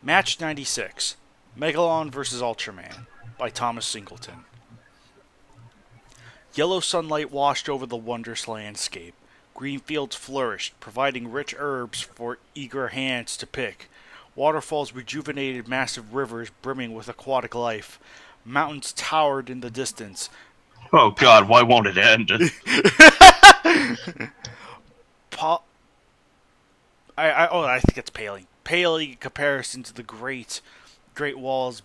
Match 96, Megalon vs. Ultraman, by Thomas Singleton. Yellow sunlight washed over the wondrous landscape. Green fields flourished, providing rich herbs for eager hands to pick. Waterfalls rejuvenated massive rivers brimming with aquatic life. Mountains towered in the distance. Oh God, why won't it end? Pa- I think it's paling. Paling in comparison to the great walls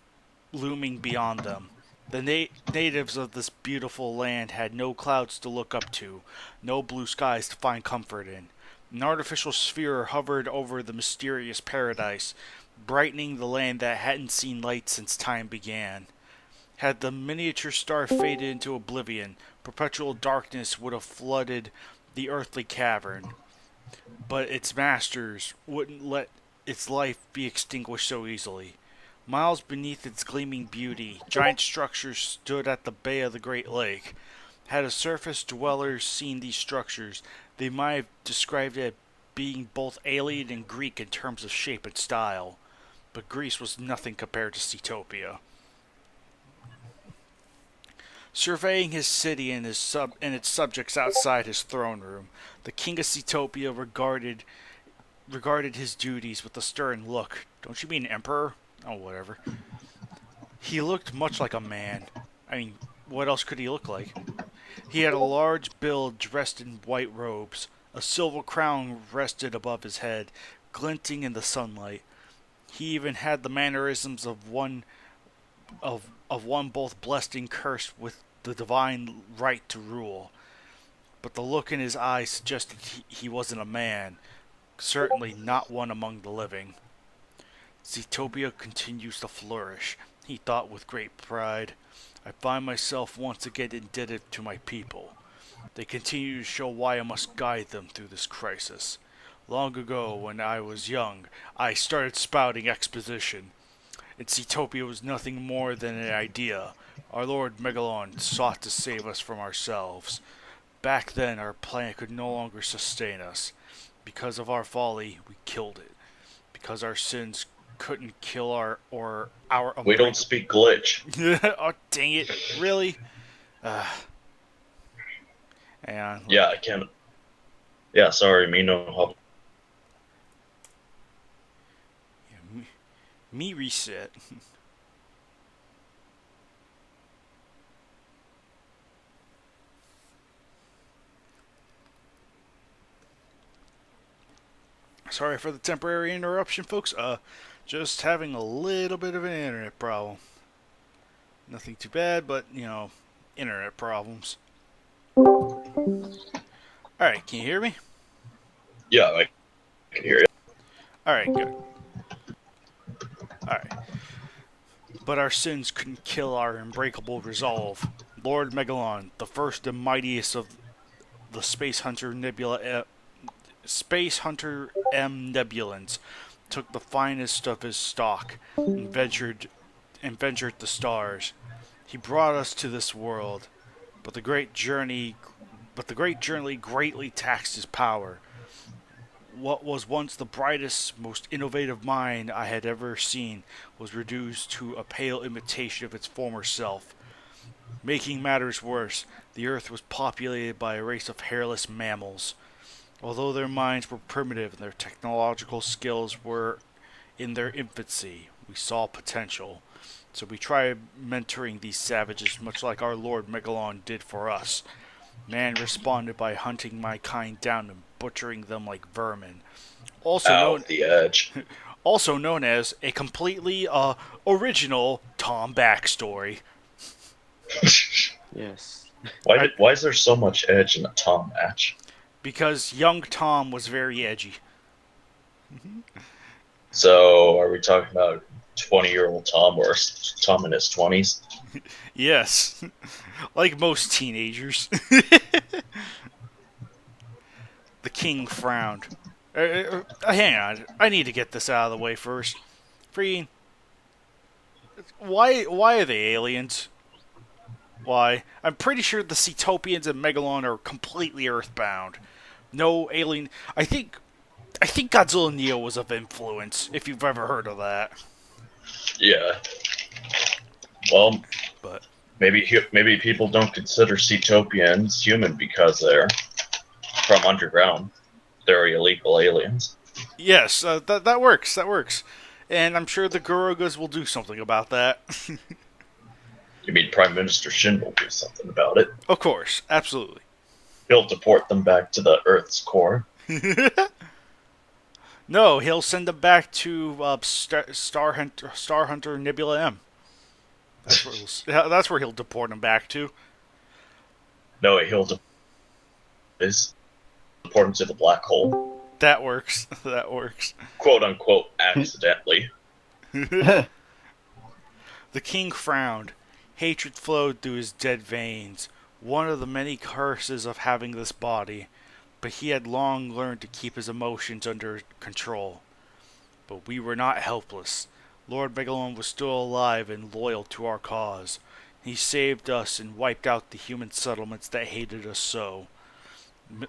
looming beyond them. The natives of this beautiful land had no clouds to look up to, no blue skies to find comfort in. An artificial sphere hovered over the mysterious paradise, brightening the land that hadn't seen light since time began. Had the miniature star faded into oblivion, perpetual darkness would have flooded the earthly cavern. But its masters wouldn't let its life be extinguished so easily. Miles beneath its gleaming beauty, giant structures stood at the bay of the Great Lake. Had a surface dwellers seen these structures, they might have described it as being both alien and Greek in terms of shape and style. But Greece was nothing compared to Seatopia. Surveying his city and its subjects outside his throne room, the king of Seatopia regarded his duties with a stern look. Don't you mean emperor? Oh, whatever. He looked much like a man. I mean, what else could he look like? He had a large build dressed in white robes. A silver crown rested above his head, glinting in the sunlight. He even had the mannerisms of one both blessed and cursed with the divine right to rule. But the look in his eyes suggested he wasn't a man, certainly not one among the living. Zetopia continues to flourish, he thought with great pride. I find myself once again indebted to my people. They continue to show why I must guide them through this crisis. Long ago, when I was young, I started spouting exposition. And Zetopia was nothing more than an idea. Our Lord Megalon sought to save us from ourselves. Back then, our planet could no longer sustain us. Because of our folly, we killed it. Because our sins couldn't kill our We don't speak glitch. Oh, dang it. Really? Hang on. Yeah, I can't. Yeah, sorry, me no help. Me reset. Sorry for the temporary interruption, folks. Just having a little bit of an internet problem. Nothing too bad, but, internet problems. Alright, can you hear me? Yeah, I can hear you. Alright, good. Alright. But our sins couldn't kill our unbreakable resolve. Lord Megalon, the first and mightiest of the Space Hunter Nebulans, took the finest of his stock and ventured the stars. He brought us to this world, but the great journey greatly taxed his power. What was once the brightest, most innovative mind I had ever seen was reduced to a pale imitation of its former self. Making matters worse, the earth was populated by a race of hairless mammals. Although their minds were primitive and their technological skills were in their infancy, we saw potential. So we tried mentoring these savages much like our Lord Megalon did for us. Man responded by hunting my kind down and butchering them like vermin. The edge. Also known as a completely original Tom backstory. Yes. Why is there so much edge in a Tom match? Because young Tom was very edgy. So, are we talking about 20-year-old Tom or Tom in his 20s? Yes. Like most teenagers. The king frowned. Hang on. I need to get this out of the way first. Freaking. Why are they aliens? Why? I'm pretty sure the Cetopians and Megalon are completely earthbound. No alien. I think I think Godzilla Neo was of influence, if you've ever heard of that. Yeah. Well, But maybe people don't consider Cetopians human because they're from underground. They're illegal aliens. yes, that works. That works. And I'm sure the Garugas will do something about that. You mean Prime Minister Shin will do something about it? Of course, absolutely. He'll deport them back to the Earth's core. No, he'll send them back to Star Hunter Nebula M. That's where he'll deport them back to. No, he'll deport them to the black hole. That works. That works. Quote unquote, accidentally. The king frowned. Hatred flowed through his dead veins, one of the many curses of having this body, but he had long learned to keep his emotions under control. But we were not helpless. Lord Megalon was still alive and loyal to our cause. He saved us and wiped out the human settlements that hated us so.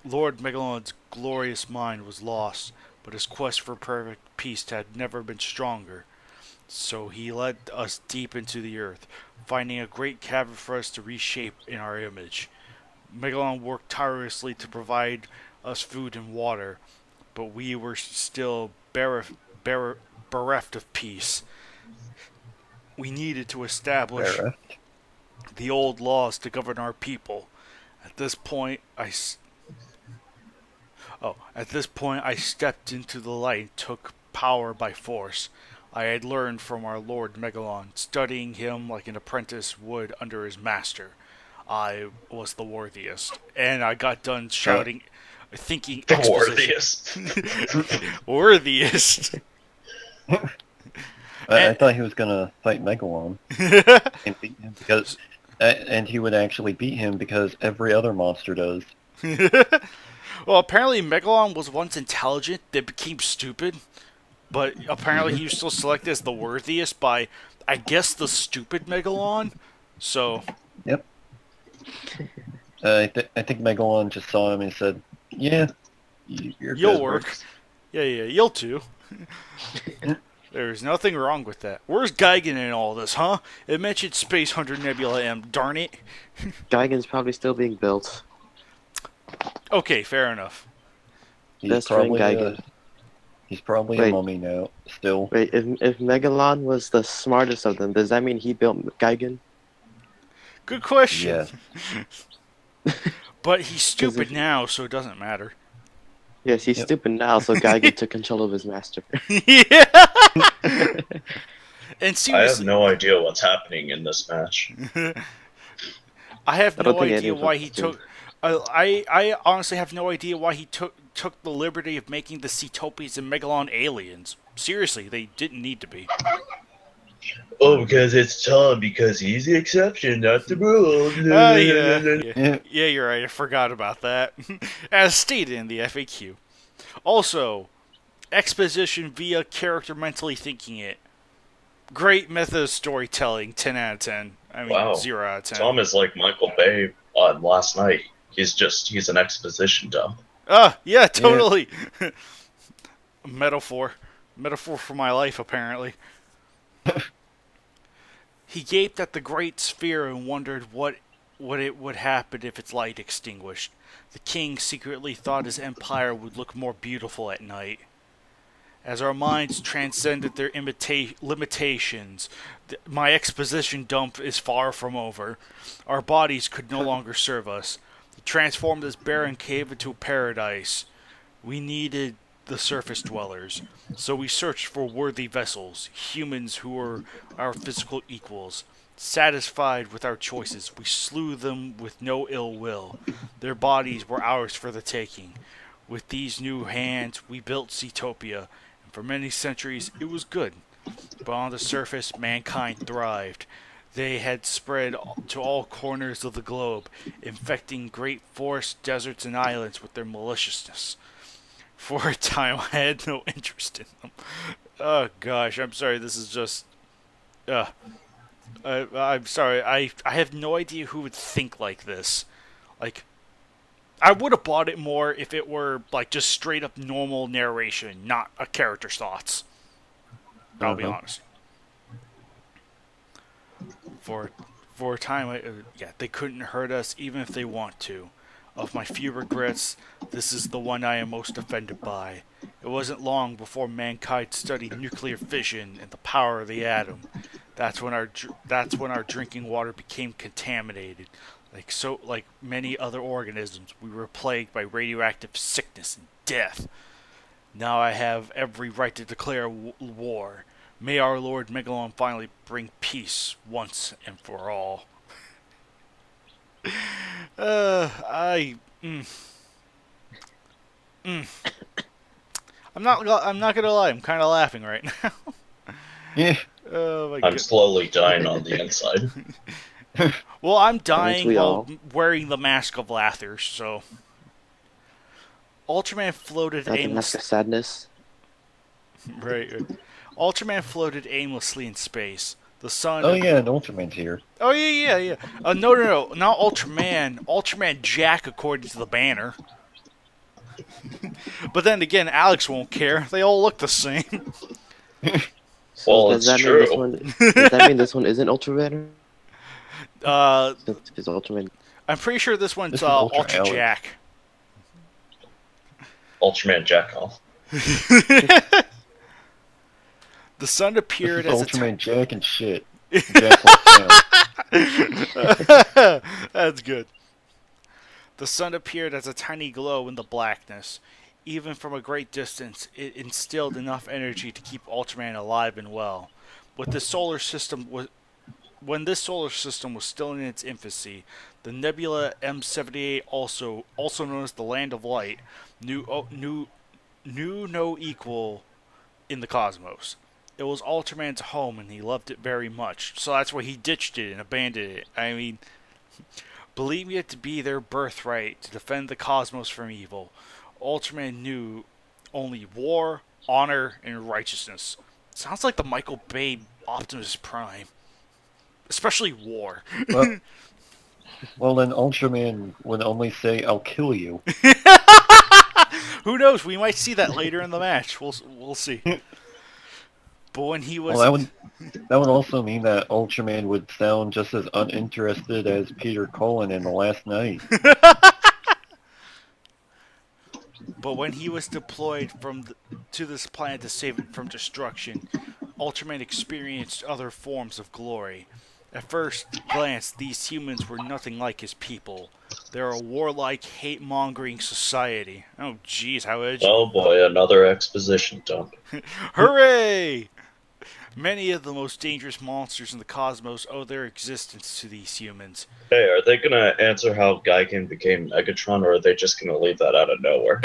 Lord Megalon's glorious mind was lost, but his quest for perfect peace had never been stronger. So he led us deep into the earth, finding a great cavern for us to reshape in our image. Megalon worked tirelessly to provide us food and water, but we were still bereft of peace. We needed to establish the old laws to govern our people. At this point, I stepped into the light and took power by force. I had learned from our Lord Megalon, studying him like an apprentice would under his master. I was the worthiest. And I got done shouting, thinking The worthiest. worthiest. I thought he was gonna fight Megalon and beat him because, and he would actually beat him because every other monster does. Well, apparently Megalon was once intelligent, then became stupid, but apparently he was still selected as the worthiest by, I guess, the stupid Megalon. So. Yep. I think Megalon just saw him and said, "Yeah, you'll work. Yeah, you'll too." There's nothing wrong with that. Where's Gigan in all this, huh? It mentioned Space Hunter Nebula M. Darn it. Gigan's probably still being built. Okay, fair enough. He's probably a mummy now. Still. Wait, if Megalon was the smartest of them, does that mean he built Gigan? Good question. Yeah. But he's stupid now, so it doesn't matter. Yes, he's stupid now, so Gigan took control of his master. Yeah. And seriously, I have no idea what's happening in this match. I have no idea why he took. I honestly have no idea why he took the liberty of making the Cetopians and Megalon aliens. Seriously, they didn't need to be. Oh, because it's Tom, because he's the exception, not the rule. Yeah, you're right. I forgot about that. As stated in the FAQ. Also, exposition via character mentally thinking it. Great method of storytelling, 10 out of 10. I mean, Wow. 0 out of 10. Tom is like Michael Bay on Last Night. He's an exposition dump. Yeah, totally. Metaphor for my life, apparently. He gaped at the great sphere and wondered what it would happen if its light extinguished. The king secretly thought his empire would look more beautiful at night. As our minds transcended their limitations, my exposition dump is far from over. Our bodies could no longer serve us. He transformed this barren cave into a paradise. We needed the surface dwellers, so we searched for worthy vessels, humans who were our physical equals. Satisfied with our choices, we slew them with no ill will. Their bodies were ours for the taking. With these new hands, we built Cetopia, and for many centuries it was good. But on the surface, mankind thrived. They had spread to all corners of the globe, infecting great forests, deserts, and islands with their maliciousness. For a time, I had no interest in them. Oh gosh, I'm sorry. This is just. I'm sorry. I have no idea who would think like this. Like, I would have bought it more if it were like just straight up normal narration, not a character's thoughts. I'll be honest. For a time, they couldn't hurt us even if they want to. Of my few regrets, this is the one I am most offended by. It wasn't long before mankind studied nuclear fission and the power of the atom. That's when our drinking water became contaminated. Like many other organisms, we were plagued by radioactive sickness and death. Now I have every right to declare war. May our Lord Megalon finally bring peace once and for all. I'm not gonna lie. I'm kind of laughing right now. Yeah. Oh my I'm god. slowly dying on the inside. Well, I'm dying we while all? wearing the mask of Lather. So, Ultraman floated Not the mask aimlessly. of sadness. Right. Ultraman floated aimlessly in space. The sun. Oh yeah, and Ultraman's here. Oh yeah. No, not Ultraman. Ultraman Jack, according to the banner. But then again, Alex won't care. They all look the same. So Well, does it's that true. mean this one? Does that mean this one isn't Ultraman? It's Ultraman. I'm pretty sure this one's This is Ultra Ultra Alex. Jack. Ultraman Jackoff. The sun appeared This as is Ultraman Jack and shit. That's good. The sun appeared as a tiny glow in the blackness. Even from a great distance, it instilled enough energy to keep Ultraman alive and well. When this solar system was still in its infancy, the nebula M78, also known as the Land of Light, knew no equal in the cosmos. It was Ultraman's home, and he loved it very much. So that's why he ditched it and abandoned it. I mean, believing it to be their birthright to defend the cosmos from evil, Ultraman knew only war, honor, and righteousness. Sounds like the Michael Bay Optimus Prime. Especially war. Well, then Ultraman would only say, "I'll kill you." Who knows? We might see that later in the match. We'll see. But when he was... Well, that would also mean that Ultraman would sound just as uninterested as Peter Cullen in The Last Night. But when he was deployed to this planet to save it from destruction, Ultraman experienced other forms of glory. At first glance, these humans were nothing like his people. They're a warlike, hate-mongering society. Oh, jeez, how edgy. Oh boy, another exposition dump. Hooray! Many of the most dangerous monsters in the cosmos owe their existence to these humans. Hey, are they gonna answer how Gigan became Megatron, or are they just gonna leave that out of nowhere?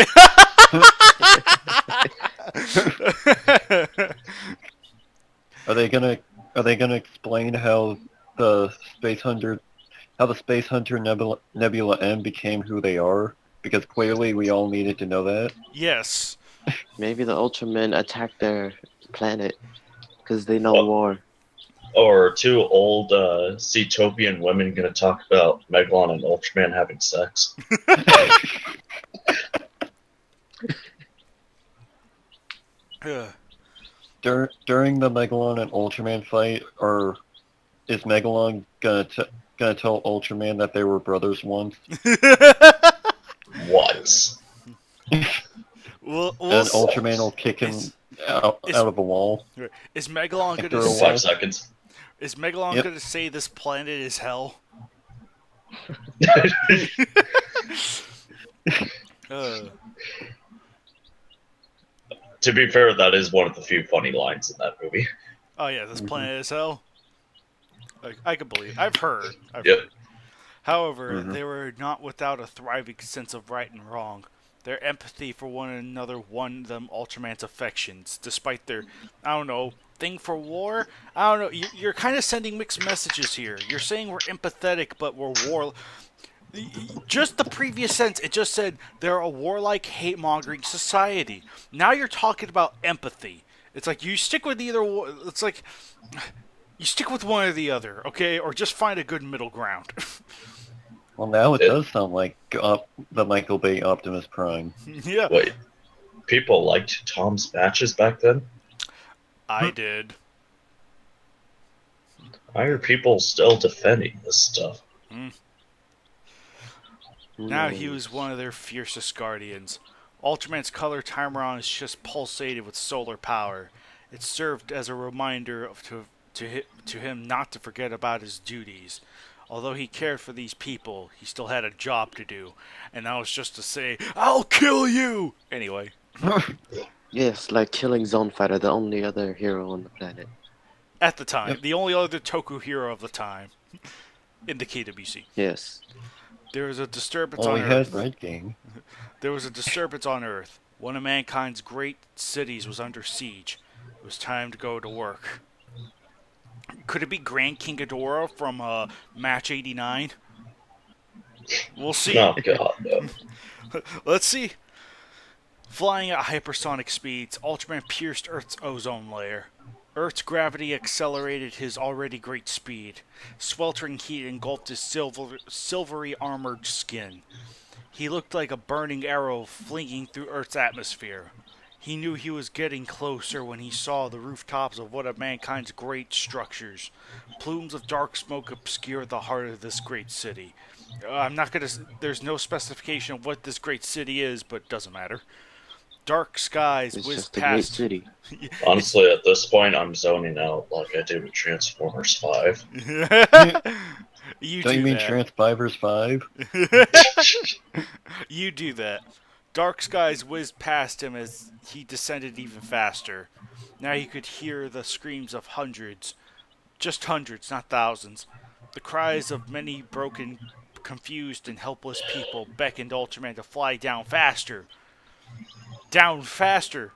Are they gonna explain how the Space Hunter Nebula M became who they are? Because clearly we all needed to know that. Yes. Maybe the Ultramen attacked their planet because they know war. Or two old Seatopian women gonna talk about Megalon and Ultraman having sex? During the Megalon and Ultraman fight, or is Megalon gonna tell Ultraman that they were brothers once? What? We'll And Ultraman will kick him out of a wall. Is Megalon After gonna a say, while. 5 seconds. is Megalon Yep. gonna say this planet is hell? To be fair, that is one of the few funny lines in that movie. Oh yeah, this planet is hell. I can believe. I've heard. Yep. However, they were not without a thriving sense of right and wrong. Their empathy for one another won them Ultraman's affections, despite their, thing for war. I don't know. You're kind of sending mixed messages here. You're saying we're empathetic, but we're war. Just the previous sentence, it just said they're a warlike, hate-mongering society. Now you're talking about empathy. It's like you stick with either. It's like you stick with one or the other, okay? Or just find a good middle ground. Well, now it It- does sound like the Michael Bay Optimus Prime. Yeah, Wait, people liked Tom's matches back then? I did. Why are people still defending this stuff? Who Now he knows? was one of their fiercest guardians. Ultraman's color timer on his chest pulsated with solar power. It served as a reminder to him not to forget about his duties. Although he cared for these people, he still had a job to do, and that was just to say, "I'll kill you!" Anyway, Yes, like killing Zone Fighter, the only other hero on the planet. at the time, Yep. the only other Toku hero of the time in the KWC. Yes. There was a disturbance Well, on we had Earth. Red Gang. There was a disturbance on Earth. One of mankind's great cities was under siege. It was time to go to work. Could it be Grand King Ghidorah from Match 89? We'll see. Oh god, no. Let's see. Flying at hypersonic speeds, Ultraman pierced Earth's ozone layer. Earth's gravity accelerated his already great speed. Sweltering heat engulfed his silvery armored skin. He looked like a burning arrow flinging through Earth's atmosphere. He knew he was getting closer when he saw the rooftops of one of mankind's great structures. Plumes of dark smoke obscured the heart of this great city. There's no specification of what this great city is, but it doesn't matter. Dark skies It's whizzed just a great past. city. Honestly, at this point, I'm zoning out like I did with Transformers 5. You Don't do you mean that. Transfibers 5? You do that. Dark skies whizzed past him as he descended even faster. Now he could hear the screams of hundreds. Just hundreds, not thousands. The cries of many broken, confused, and helpless people beckoned Ultraman to fly down faster. Down faster!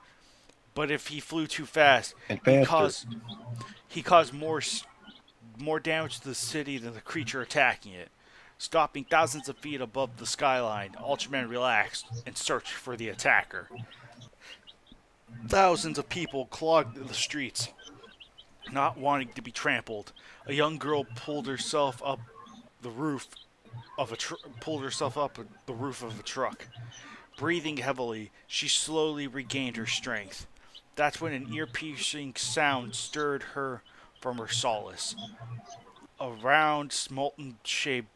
But if he flew too fast, And he faster. caused more damage to the city than the creature attacking it. Stopping thousands of feet above the skyline, Ultraman relaxed and searched for the attacker. Thousands of people clogged the streets, not wanting to be trampled. A young girl pulled herself up the roof of a truck. Breathing heavily, she slowly regained her strength. That's when an ear-piercing sound stirred her from her solace. A round, molten-shaped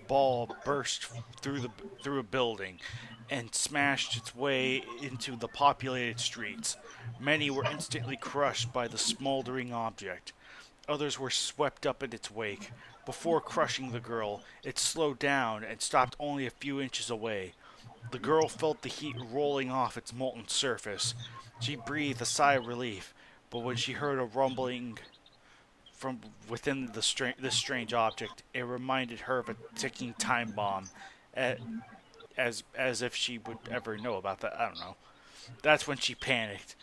ball burst through a building and smashed its way into the populated streets. Many were instantly crushed by the smoldering object. Others were swept up in its wake. Before crushing the girl, it slowed down and stopped only a few inches away. The girl felt the heat rolling off its molten surface. She breathed a sigh of relief, but when she heard a rumbling from within this strange object, it reminded her of a ticking time bomb, as if she would ever know about that. I don't know. That's when she panicked.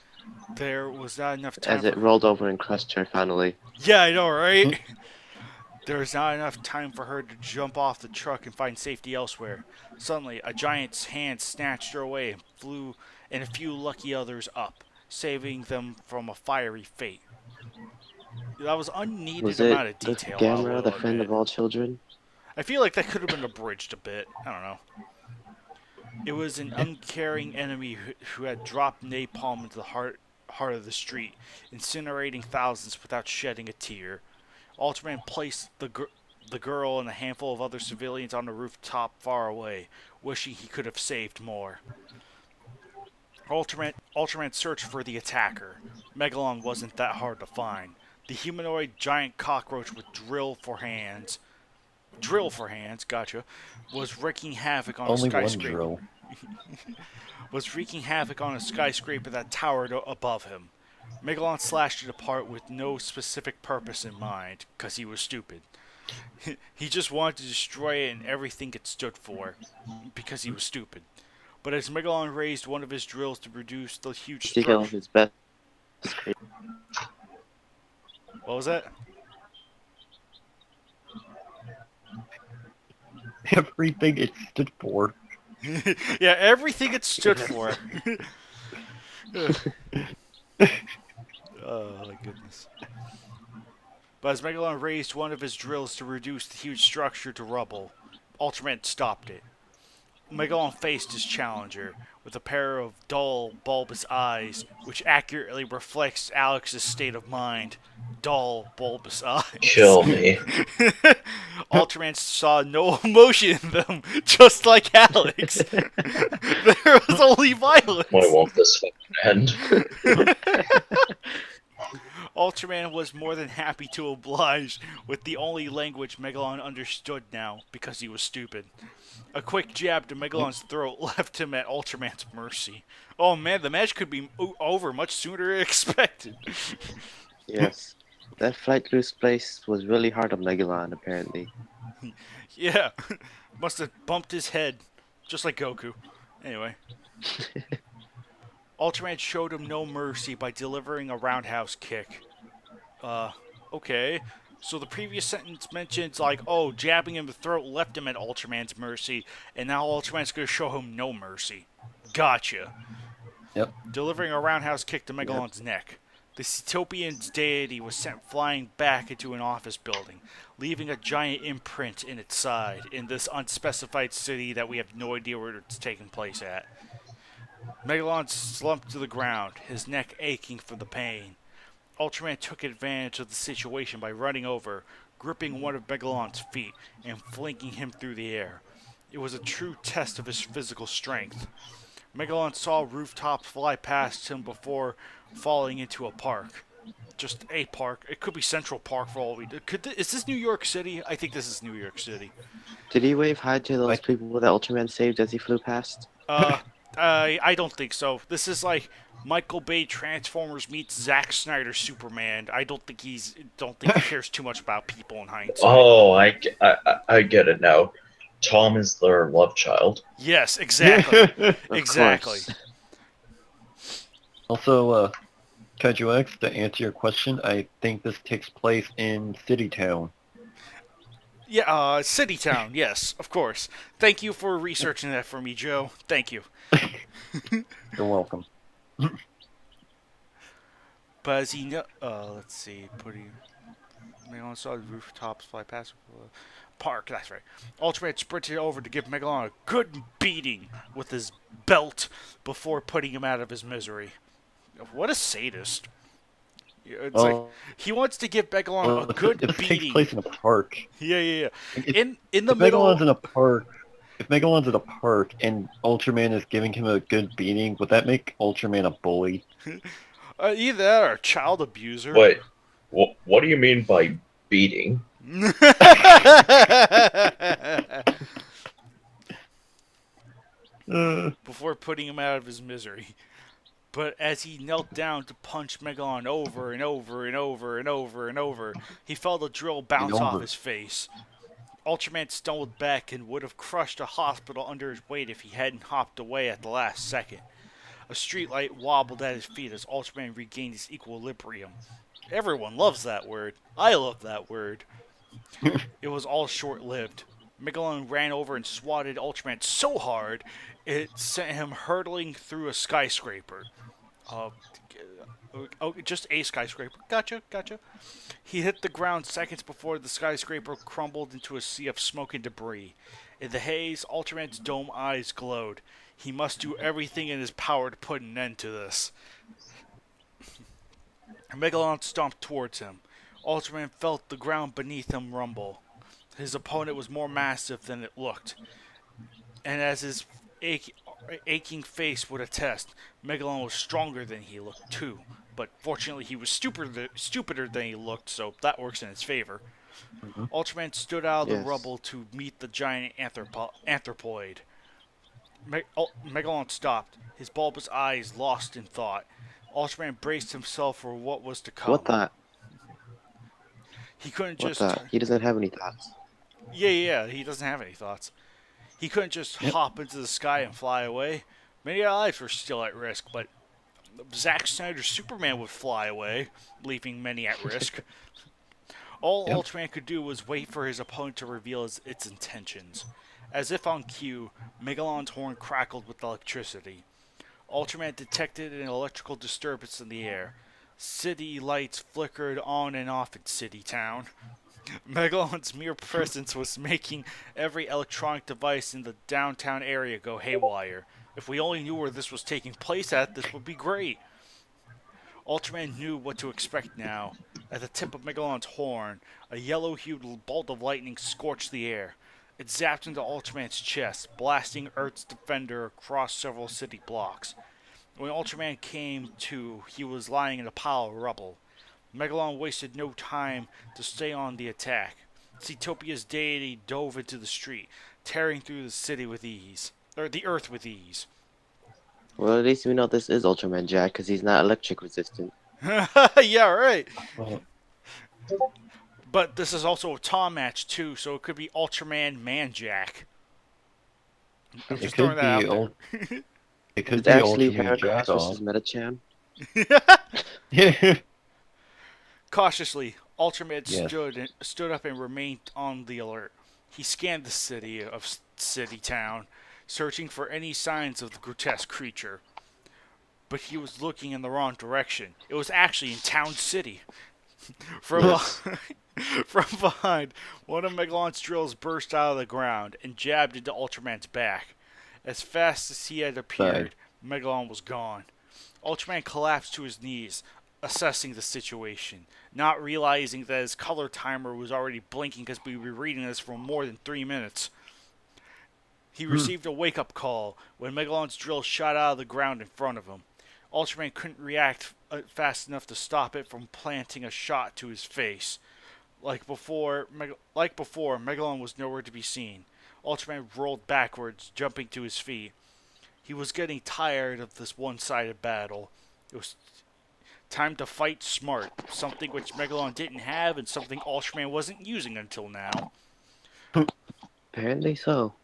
There was not enough time. As it rolled over and crushed her finally. Yeah, I know, right? There was not enough time for her to jump off the truck and find safety elsewhere. Suddenly, a giant's hand snatched her away and flew, and a few lucky others up, saving them from a fiery fate. That was unneeded Was amount it of the detail. Gamera, the friend of all children? I feel like that could have been abridged a bit. I don't know. It was an uncaring enemy who had dropped napalm into the heart of the street, incinerating thousands without shedding a tear. Ultraman placed the girl and a handful of other civilians on the rooftop far away, wishing he could have saved more. Ultraman searched for the attacker. Megalon wasn't that hard to find. The humanoid giant cockroach with drill for hands, gotcha, was wreaking havoc on Only a one skyscraper. drill. Was wreaking havoc on a skyscraper that towered above him. Megalon slashed it apart with no specific purpose in mind, because he was stupid. He just wanted to destroy it and everything it stood for, because he was stupid. But as Megalon raised one of his drills to produce the huge He got structure... his best. What was that? Everything it stood for. Yeah, everything it stood for. Oh my goodness. But as Megalon raised one of his drills to reduce the huge structure to rubble, Ultraman stopped it. Megalon faced his challenger with a pair of dull, bulbous eyes, which accurately reflects Alex's state of mind. Dull, bulbous eyes. Kill me. Ultraman saw no emotion in them, just like Alex. There was only violence. Why won't this fucking end? Ultraman was more than happy to oblige with the only language Megalon understood now, because he was stupid. A quick jab to Megalon's throat left him at Ultraman's mercy. Oh man, the match could be over much sooner than expected. Yes. That flight through space was really hard on Megalon, apparently. Yeah, must have bumped his head, just like Goku. Anyway. Ultraman showed him no mercy by delivering a roundhouse kick. Okay. So the previous sentence mentions, like, oh, jabbing him in the throat left him at Ultraman's mercy, and now Ultraman's going to show him no mercy. Gotcha. Yep. Delivering a roundhouse kick to Megalon's neck. The Cetopian's deity was sent flying back into an office building, leaving a giant imprint in its side in this unspecified city that we have no idea where it's taking place at. Megalon slumped to the ground, his neck aching from the pain. Ultraman took advantage of the situation by running over, gripping one of Megalon's feet, and flinging him through the air. It was a true test of his physical strength. Megalon saw rooftops fly past him before falling into a park. Just a park. It could be Central Park for all we do. Is this New York City? I think this is New York City. Did he wave hi to those people that Ultraman saved as he flew past? I don't think so. This is like Michael Bay Transformers meets Zack Snyder Superman. I don't think he cares too much about people in hindsight. Oh, I get it now. Tom is their love child. Yes, exactly. Exactly. Also, Kaiju X, to answer your question, I think this takes place in City Town. Yeah, City Town. Yes, of course. Thank you for researching that for me, Joe. Thank you. You're welcome. But as he let's see, Megalon saw the rooftops fly past park. That's right. Ultraman sprinted over to give Megalon a good beating with his belt before putting him out of his misery. What a sadist! It's like he wants to give Megalon a good This beating. takes place in a park. Yeah. If In the middle. Megalon's in a park, if Megalon's in a park and Ultraman is giving him a good beating, would that make Ultraman a bully? Either that or a child abuser. Wait, what do you mean by beating? Before putting him out of his misery. But as he knelt down to punch Megalon over and over and over and over and over, he felt a drill bounce off his face. Ultraman stumbled back and would have crushed a hospital under his weight if he hadn't hopped away at the last second. A streetlight wobbled at his feet as Ultraman regained his equilibrium. Everyone loves that word. I love that word. It was all short-lived. Megalon ran over and swatted Ultraman so hard, it sent him hurtling through a skyscraper. Just a skyscraper. Gotcha. He hit the ground seconds before the skyscraper crumbled into a sea of smoke and debris. In the haze, Ultraman's dome eyes glowed. He must do everything in his power to put an end to this. Megalon stomped towards him. Ultraman felt the ground beneath him rumble. His opponent was more massive than it looked. And as his aching face would attest, Megalon was stronger than he looked too. But fortunately he was stupider than he looked, so that works in his favor. Mm-hmm. Ultraman stood out of the rubble to meet the giant anthropoid. Megalon stopped, his bulbous eyes lost in thought. Ultraman braced himself for what was to come. What thought? He couldn't He doesn't have any thoughts. Yeah, he doesn't have any thoughts. He couldn't just hop into the sky and fly away. Many lives were still at risk, but Zack Snyder's Superman would fly away, leaving many at risk. All Ultraman could do was wait for his opponent to reveal its intentions. As if on cue, Megalon's horn crackled with electricity. Ultraman detected an electrical disturbance in the air. City lights flickered on and off in City Town. Megalon's mere presence was making every electronic device in the downtown area go haywire. If we only knew where this was taking place at, this would be great. Ultraman knew what to expect now. At the tip of Megalon's horn, a yellow-hued bolt of lightning scorched the air. It zapped into Ultraman's chest, blasting Earth's defender across several city blocks. When Ultraman came to, he was lying in a pile of rubble. Megalon wasted no time to stay on the attack. Seatopia's deity dove into the street, tearing through the city with ease. Or the earth with ease. Well, at least we know this is Ultraman Jack because he's not electric resistant. Yeah, right. Well, But this is also a Tom match, too, so it could be Ultraman Man-Jack. I'm it just could throwing that be out it could It's be actually Ultraman Heracross Jackoff. versus Metachan. there. Yeah. Cautiously, Ultraman Yes. stood up and remained on the alert. He scanned the city of City Town, searching for any signs of the grotesque creature. But he was looking in the wrong direction. It was actually in Town City. From, Yes. from behind, one of Megalon's drills burst out of the ground and jabbed into Ultraman's back. As fast as he had appeared, Megalon was gone. Ultraman collapsed to his knees, assessing the situation, not realizing that his color timer was already blinking because we were reading this for more than 3 minutes. He received a wake-up call when Megalon's drill shot out of the ground in front of him. Ultraman couldn't react fast enough to stop it from planting a shot to his face. Like before, Megalon was nowhere to be seen. Ultraman rolled backwards, jumping to his feet. He was getting tired of this one-sided battle. It was time to fight smart, something which Megalon didn't have and something Ultraman wasn't using until now. Apparently so.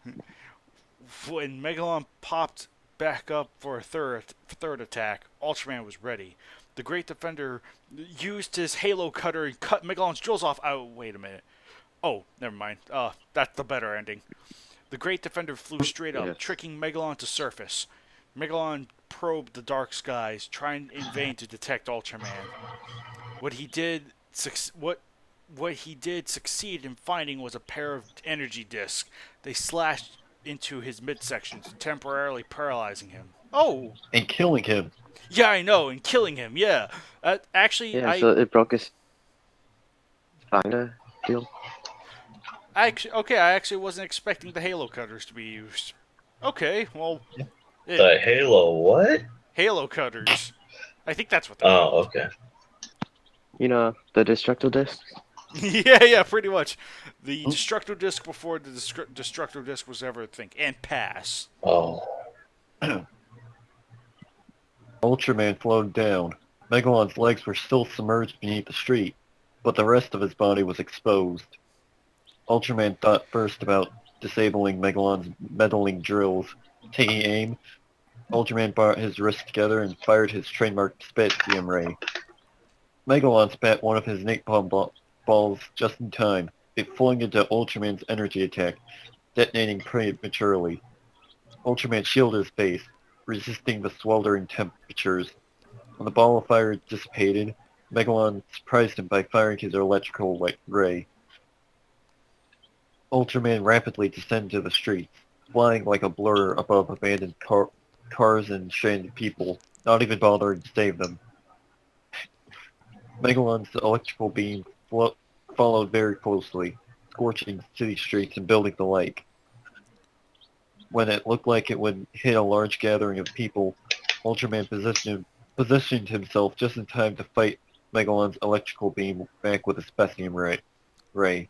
When Megalon popped back up for a third attack, Ultraman was ready. The Great Defender used his Halo Cutter and cut Megalon's drills off. Oh, wait a minute. Oh, never mind. That's the better ending. The Great Defender flew straight up, Yes. tricking Megalon to surface. Megalon probed the dark skies, trying in vain to detect Ultraman. What he did succeed in finding was a pair of energy discs. They slashed into his midsections, temporarily paralyzing him. Oh, And killing him. yeah, I know, and killing him. Yeah, actually, Yeah, so it broke his spina deal. I actually wasn't expecting the Halo Cutters to be used. Okay, well, The Halo what? Halo Cutters. I think that's what they're Oh, called. okay. You know, the destructo disc? Yeah, pretty much. The Destructo Disc before the Destructo Disc was ever a thing. And pass. Oh. Ultraman flowed down. Megalon's legs were still submerged beneath the street, but the rest of his body was exposed. Ultraman thought first about disabling Megalon's meddling drills. Taking aim, Ultraman brought his wrists together and fired his trademark Spatium Ray. Megalon spat one of his napalm balls just in time. It flung into Ultraman's energy attack, detonating prematurely. Ultraman shielded his face, resisting the sweltering temperatures. When the ball of fire dissipated, Megalon surprised him by firing his electrical ray. Ultraman rapidly descended to the streets, flying like a blur above abandoned cars and stranded people, not even bothering to save them. Megalon's electrical beam followed very closely, scorching city streets and buildings alike. When it looked like it would hit a large gathering of people, Ultraman positioned himself just in time to fight Megalon's electrical beam back with a Specium ray.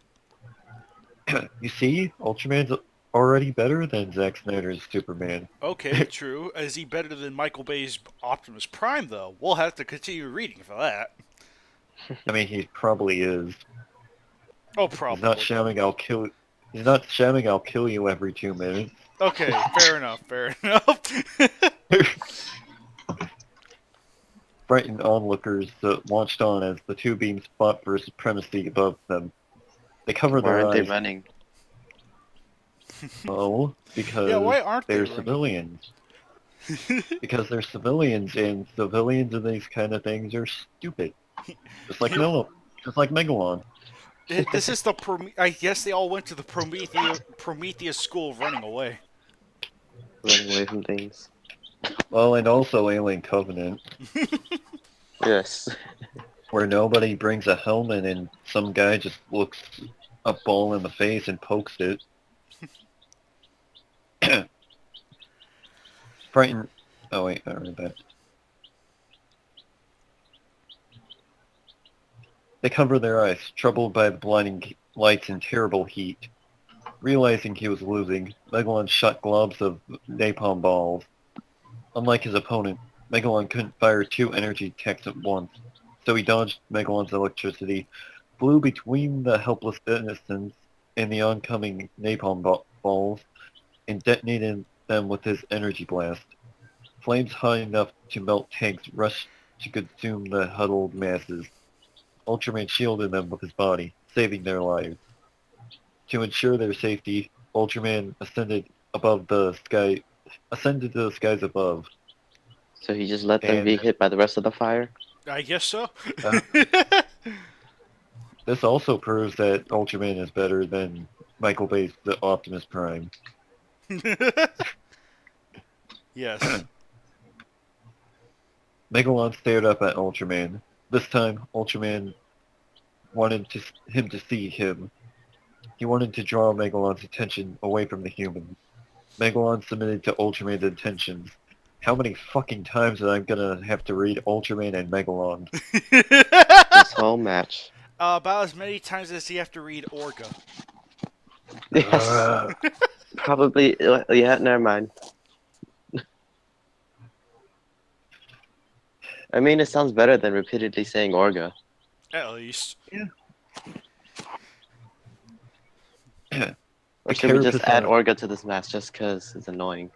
You see, Ultraman's already better than Zack Snyder's Superman. Okay, true. Is he better than Michael Bay's Optimus Prime, though? We'll have to continue reading for that. I mean, he probably is. Oh, probably. He's not shouting, "I'll kill." He's not shouting, "I'll kill you" every 2 minutes. Okay, fair enough, fair enough. Frightened onlookers watched on as the two beams fought for supremacy above them. They covered Why their aren't they eyes. running? Oh, because Yeah, why aren't they they're running? civilians. Because they're civilians, and civilians in these kind of things are stupid. Just like Megalon. This is the I guess they all went to the Prometheus school of running away. Running away from things. Well, and also Alien Covenant, Yes. where nobody brings a helmet and some guy just looks a ball in the face and pokes it. Frightened. Oh wait, I read that. They cover their eyes, troubled by the blinding lights and terrible heat. Realizing he was losing, Megalon shot globs of napalm balls. Unlike his opponent, Megalon couldn't fire two energy attacks at once, so he dodged Megalon's electricity, flew between the helpless innocents and the oncoming napalm balls, and detonated them with his energy blast. Flames high enough to melt tanks rushed to consume the huddled masses. Ultraman shielded them with his body, saving their lives. To ensure their safety, Ultraman ascended to the skies above. So he just let them And be hit by the rest of the fire? I guess so. uh, this also proves that Ultraman is better than Michael Bay's The Optimus Prime. Yes. Megalon stared up at Ultraman. This time, Ultraman wanted him to see him. He wanted to draw Megalon's attention away from the human. Megalon submitted to Ultraman's intentions. How many fucking times am I gonna have to read Ultraman and Megalon? This whole match. About as many times as you have to read Orga. Yes. Probably. Yeah, never mind. I mean, it sounds better than repeatedly saying Orga. At least. Or should we just add Carapace- Orga to this match just because it's annoying?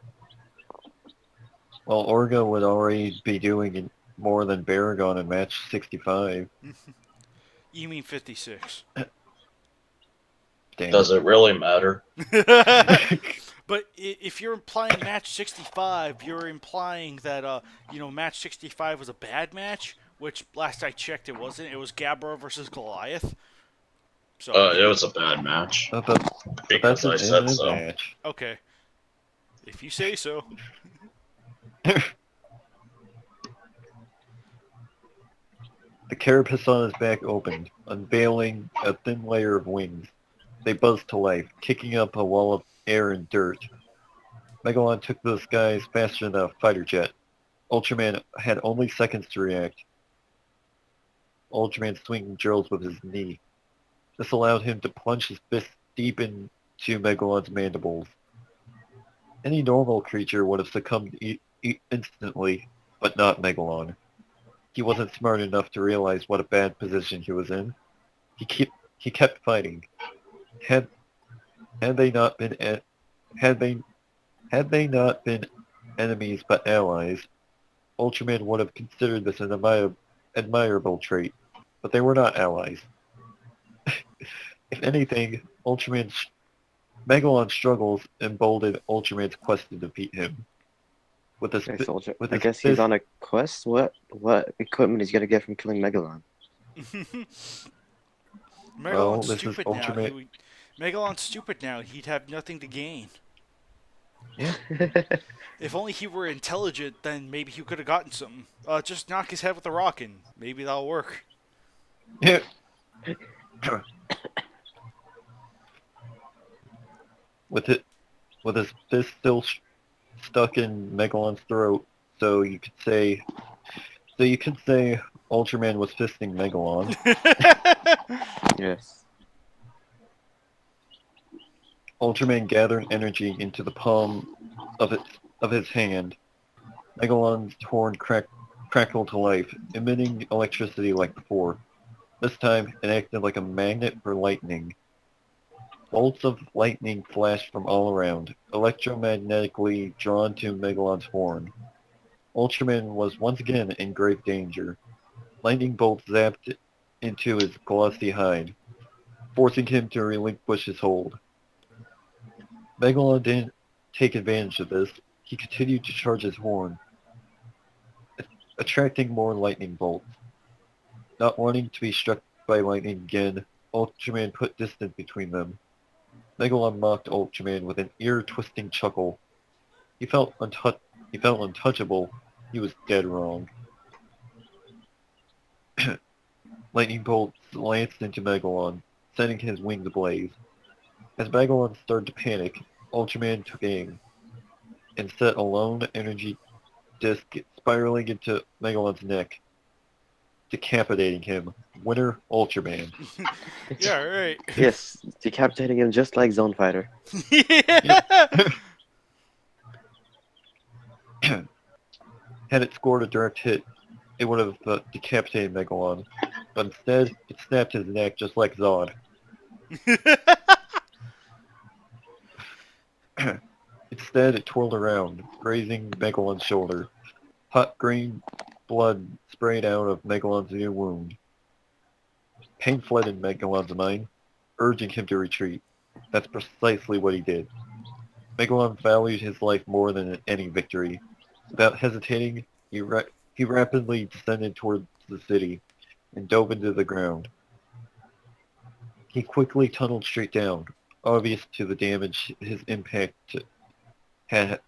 Well, Orga would already be doing it more than Baragon in match 65. You mean 56. Damn. Does it really matter? But if you're implying match 65, you're implying that, match 65 was a bad match, which last I checked it wasn't. It was Gabra versus Goliath. So, It was a bad match. But Because I an said intimate so. match. okay. If you say so. The carapace on his back opened, unveiling a thin layer of wings. They buzzed to life, kicking up a wall of air and dirt. Megalon took to the skies faster than a fighter jet. Ultraman had only seconds to react. Ultraman swinging drills with his knee. This allowed him to plunge his fist deep into Megalon's mandibles. Any normal creature would have succumbed instantly, but not Megalon. He wasn't smart enough to realize what a bad position he was in. He kept fighting. Had they not been enemies but allies, Ultraman would have considered this an admirable trait. But they were not allies. If anything, Megalon's struggles emboldened Ultraman's quest to defeat him. With his, Okay, soldier. with I his guess he's fist- on a quest. What equipment is he gonna get from killing Megalon? Well, Megalon's this is stupid Ultraman. now. Megalon's stupid now. He'd have nothing to gain. Yeah. If only he were intelligent, then maybe he could have gotten something. Just knock his head with a rock and maybe that'll work. Yeah. with his fist still stuck in Megalon's throat, so you could say Ultraman was fisting Megalon. Yes. Ultraman gathered energy into the palm of his hand. Megalon's horn crackled to life, emitting electricity like before. This time, it acted like a magnet for lightning. Bolts of lightning flashed from all around, electromagnetically drawn to Megalon's horn. Ultraman was once again in grave danger. Lightning bolts zapped into his glossy hide, forcing him to relinquish his hold. Megalon didn't take advantage of this. He continued to charge his horn, attracting more lightning bolts. Not wanting to be struck by lightning again, Ultraman put distance between them. Megalon mocked Ultraman with an ear-twisting chuckle. He felt untouchable. He was dead wrong. Lightning bolts lanced into Megalon, sending his wings ablaze. As Megalon started to panic, Ultraman took aim and set a lone energy disc spiraling into Megalon's neck, decapitating him. Winner, Ultraman. Yeah, right. Yes, decapitating him just like Zone Fighter. Yeah. Had it scored a direct hit, it would have decapitated Megalon, but instead, it snapped his neck just like Zod. Instead, it twirled around, grazing Megalon's shoulder. Hot green blood sprayed out of Megalon's new wound. Pain fled in Megalon's mind, urging him to retreat. That's precisely what he did. Megalon valued his life more than any victory. Without hesitating, he rapidly descended towards the city and dove into the ground. He quickly tunneled straight down, obvious to the damage his impact had.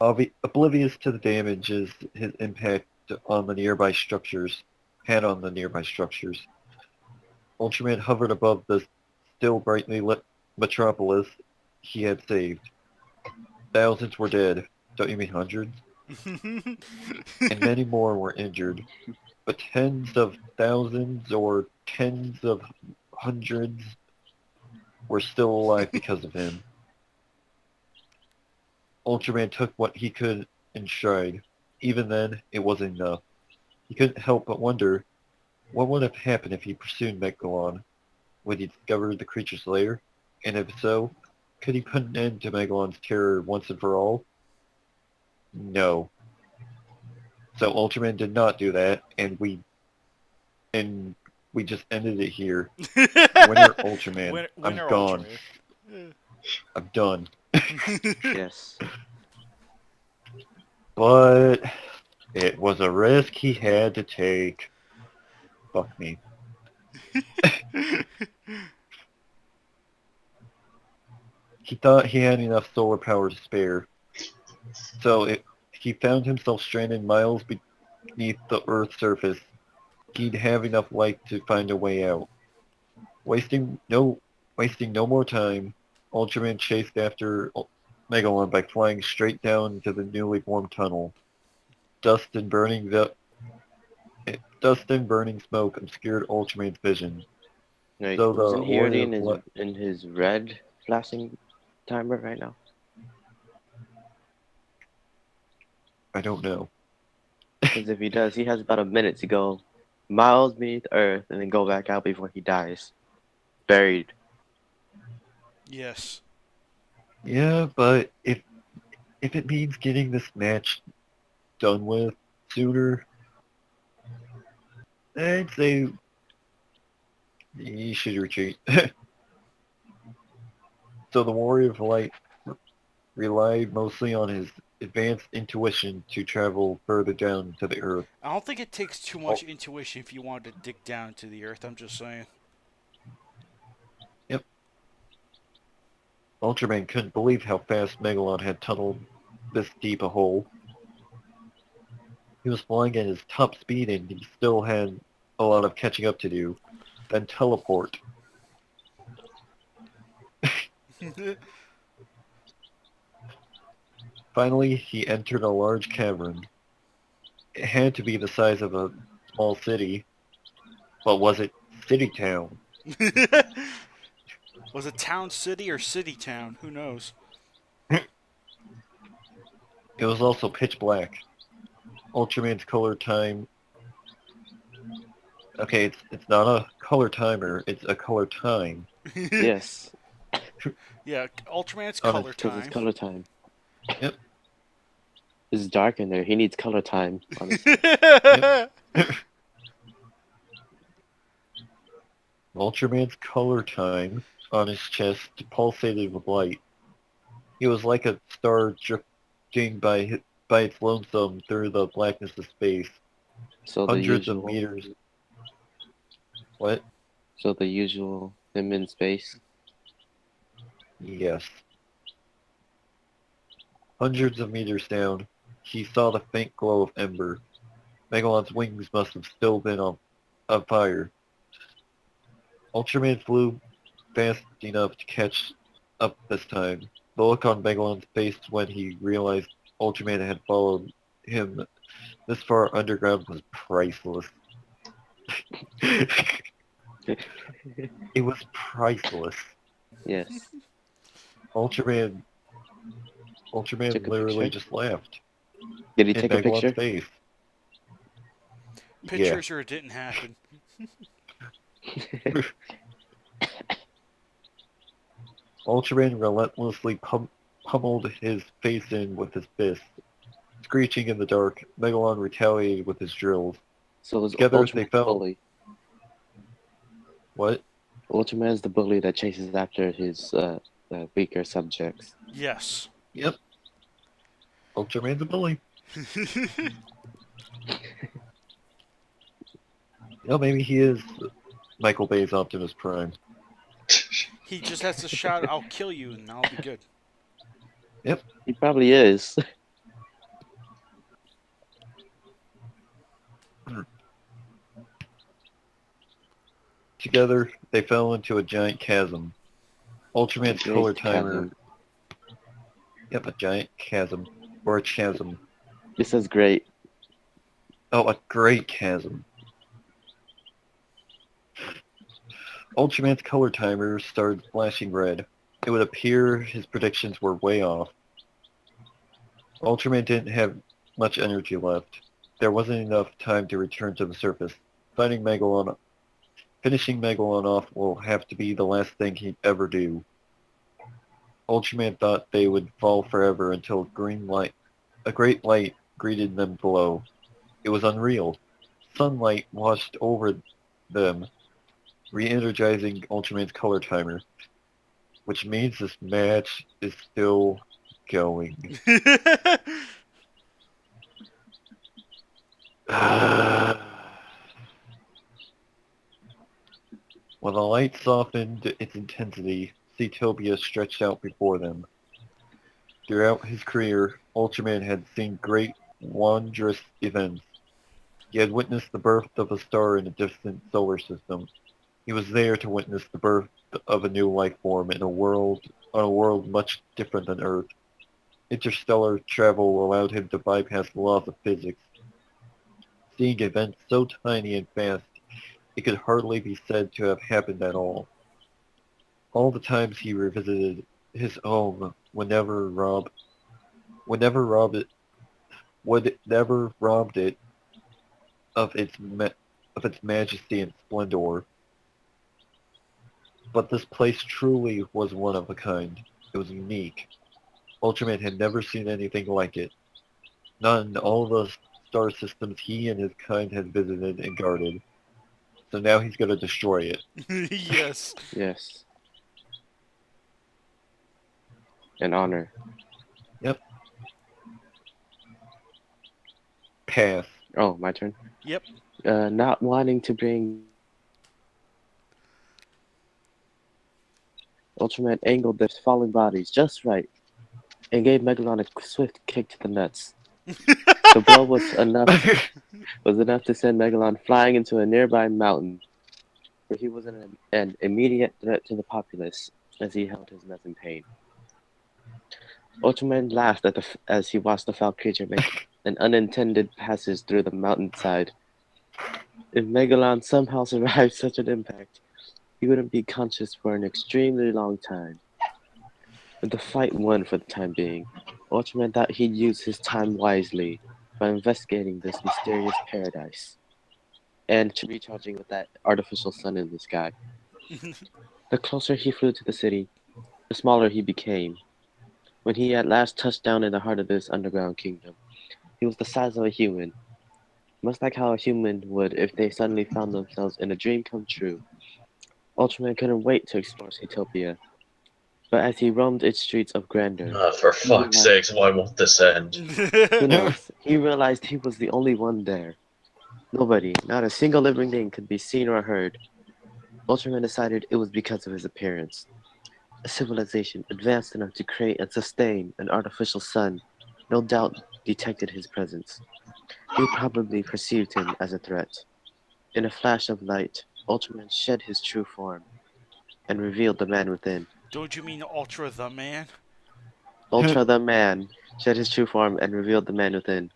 Oblivious to the damages his impact on the nearby structures had on the nearby structures. Ultraman hovered above the still brightly lit metropolis he had saved. Thousands were dead. Don't you mean hundreds? And many more were injured. But tens of thousands or tens of hundreds were still alive because of him. Ultraman took what he could in stride. Even then, it wasn't enough. He couldn't help but wonder what would have happened if he pursued Megalon. Would he discover the creature's lair? And if so, could he put an end to Megalon's terror once and for all? No. So Ultraman did not do that, and we just ended it here. Winner Ultraman. I'm gone. Ultraman. I'm done. Yes. But it was a risk he had to take. Fuck me. He thought he had enough solar power to spare. So he found himself stranded miles beneath the Earth's surface. He'd have enough light to find a way out. Wasting no more time, Ultraman chased after Megalon by flying straight down into the newly formed tunnel. Dust and burning smoke obscured Ultraman's vision. Like, So the wasn't he already warrior in his red flashing timer right now? I don't know. Because if he does, he has about a minute to go miles beneath Earth and then go back out before he dies. Buried. Yes. Yeah, but if it means getting this match done with sooner, I'd say he should retreat. So the Warrior of Light relied mostly on his advanced intuition to travel further down to the Earth. I don't think it takes too much intuition if you want to dig down to the Earth. I'm just saying. Yep. Ultraman couldn't believe how fast Megalon had tunneled this deep a hole. He was flying at his top speed and he still had a lot of catching up to do. Then teleport. Finally, he entered a large cavern. It had to be the size of a small city, but was it City Town? Was it town city or city town? Who knows? It was also pitch black. Ultraman's color time... Okay, it's not a color timer, it's a color time. Yes. Yeah, Ultraman's Oh, color Because it's time. color time. Yep. It's dark in there. He needs color time. Honestly. Ultraman's color time on his chest pulsated with light. He was like a star drifting by its lonesome through the blackness of space. So Hundreds the of usual. meters. What? So the usual him in space. Yes. Hundreds of meters down, he saw the faint glow of ember. Megalon's wings must have still been on fire. Ultraman flew fast enough to catch up this time. The look on Megalon's face when he realized Ultraman had followed him this far underground was priceless. It was priceless. Yes. Ultraman Took a literally picture? just laughed Did he in take a Megalon's picture? face. Pictures or it didn't happen. Ultraman relentlessly pummeled his face in with his fist. Screeching in the dark, Megalon retaliated with his drills. So was Together Ultraman they the fell. bully? What? Ultraman's the bully that chases after his weaker subjects. Yes. Yep. Ultraman's a bully. Maybe he is Michael Bay's Optimus Prime. He just has to shout, "I'll kill you," and I'll be good. He probably is. Together, they fell into a giant chasm. Ultraman's Great color timer. chasm. Yep, a giant chasm. Or a chasm. This is great. Oh, a great chasm. Ultraman's color timer started flashing red. It would appear his predictions were way off. Ultraman didn't have much energy left. There wasn't enough time to return to the surface. Finishing Megalon off will have to be the last thing he'd ever do. Ultraman thought they would fall forever until a great light greeted them below. It was unreal. Sunlight washed over them, re-energizing Ultraman's color timer, which means this match is still going. When the light softened its intensity, Seatopia stretched out before them. Throughout his career, Ultraman had seen great, wondrous events. He had witnessed the birth of a star in a distant solar system. He was there to witness the birth of a new life form on a world much different than Earth. Interstellar travel allowed him to bypass the laws of physics. Seeing events so tiny and fast, it could hardly be said to have happened at all. All the times he revisited his home would never robbed it of its majesty and splendor. But this place truly was one of a kind. It was unique. Ultraman had never seen anything like it. Not in all the star systems he and his kind had visited and guarded. So now he's going to destroy it. Yes. Yes. An honor. Yep. Pass. Oh, my turn. Yep. Not wanting to bring Ultraman angled their falling bodies just right and gave Megalon a swift kick to the nuts. The blow was enough to send Megalon flying into a nearby mountain, where he was an immediate threat to the populace as he held his nuts in pain. Ultraman laughed as he watched the foul creature make an unintended passage through the mountainside. If Megalon somehow survived such an impact, he wouldn't be conscious for an extremely long time. But the fight won for the time being. Ultraman thought he'd use his time wisely by investigating this mysterious paradise and recharging with that artificial sun in the sky. The closer he flew to the city, the smaller he became. When he at last touched down in the heart of this underground kingdom, he was the size of a human. Much like how a human would if they suddenly found themselves in a dream come true. Ultraman couldn't wait to explore Seatopia. But as he roamed its streets of grandeur, For fuck's sakes, why won't this end? who knows, he realized he was the only one there. Nobody, not a single living thing could be seen or heard. Ultraman decided it was because of his appearance. A civilization advanced enough to create and sustain an artificial sun no doubt detected his presence. They probably perceived him as a threat. In a flash of light, Ultraman shed his true form and revealed the man within. Don't you mean Ultra the Man? Ultra the Man shed his true form and revealed the man within.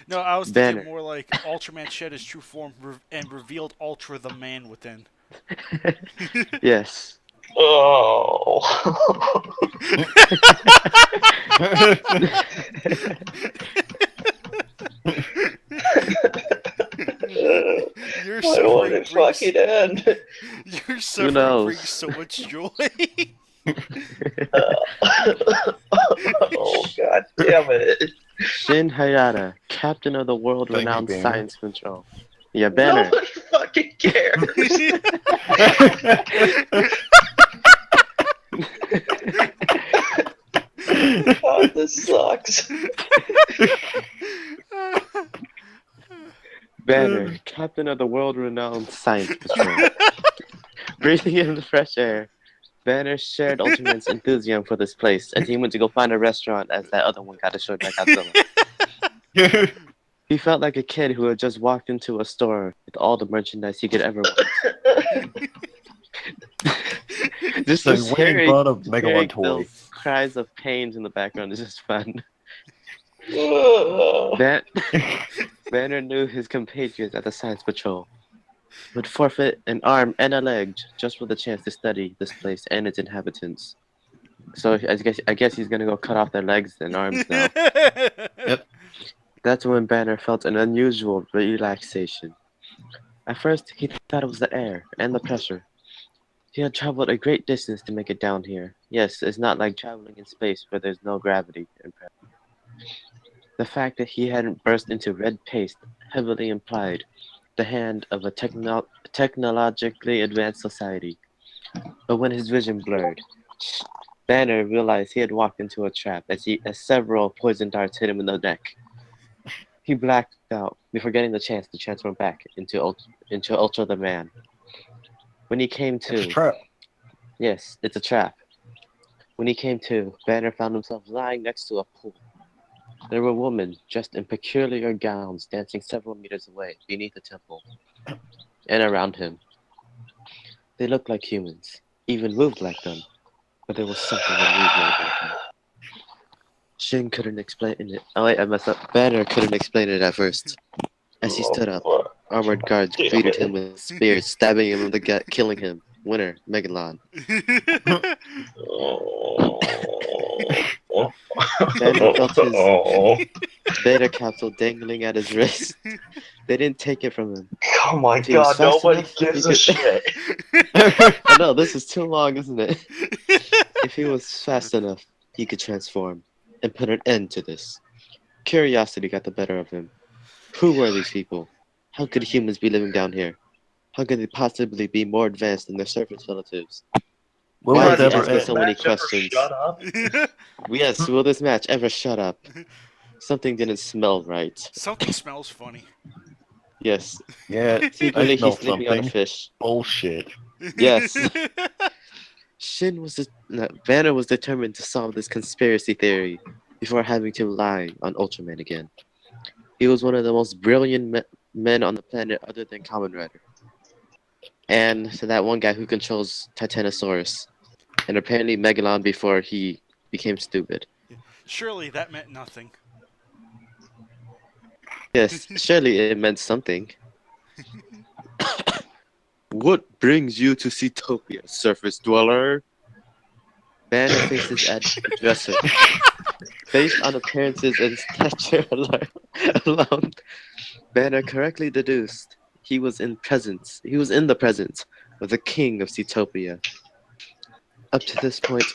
No, I was thinking Banner. more like Ultraman shed his true form and revealed Ultra the Man within. Yes. Oh. Your I want suffering it fucking brings, end. your suffering knows? brings so much joy. Oh god damn it. Shin Hayata, captain of the world-renowned Banner. science control. Yeah, Banner. Nobody fucking cares. Oh, this sucks. Banner, captain of the world-renowned science patrol. Breathing in the fresh air, Banner shared Ultraman's enthusiasm for this place, and he went to go find a restaurant as that other one got destroyed by Godzilla. He felt like a kid who had just walked into a store with all the merchandise he could ever want. Just So just Wayne hearing, bought a Megalon hearing toy. those cries of pain in the background is just fun. Oh, Banner knew his compatriots at the Science Patrol would forfeit an arm and a leg just for the chance to study this place and its inhabitants. So I guess he's gonna go cut off their legs and arms now. That's when Banner felt an unusual relaxation. At first, he thought it was the air and the pressure. He had traveled a great distance to make it down here. Yes, it's not like traveling in space where there's no gravity and pressure. The fact that he hadn't burst into red paste heavily implied the hand of a technologically advanced society. But when his vision blurred, Banner realized he had walked into a trap as several poison darts hit him in the neck. He blacked out before getting the chance to transform back into Ultra the Man. When he came to, It's a trap. yes, it's a trap. When he came to, Banner found himself lying next to a pool. There were women dressed in peculiar gowns dancing several meters away beneath the temple and around him. They looked like humans, even moved like them, but there was something unusual about them. Shin couldn't explain it. Oh wait, I messed up. Banner couldn't explain it at first. As he stood up, armored guards greeted him with spears, stabbing him in the gut, killing him. Winner, Megalon. Banner felt his beta capsule dangling at his wrist. They didn't take it from him. oh my If he was god, fast nobody enough, gives he a could- shit. I know, this is too long, isn't it? If he was fast enough, he could transform and put an end to this. Curiosity got the better of him. Who were these people? How could humans be living down here? How could they possibly be more advanced than their surface relatives? Will Why this is he ever asking end? so many Max, ever questions? Shut up. Yes, will this match ever shut up? Something didn't smell right. Something smells funny. Yes, Yeah, I secretly smell he's sleeping on a something. fish. Bullshit. Yes. Banner was determined to solve this conspiracy theory before having to rely on Ultraman again. He was one of the most brilliant men on the planet other than Kamen Rider. And to that one guy who controls Titanosaurus. And apparently Megalon before he became stupid. Surely that meant nothing. Yes, surely it meant something. What brings you to Seatopia, surface dweller? Banner faces addresser. Based on appearances and stature alone, Banner correctly deduced he was in the presence of the king of Seatopia. Up to this point,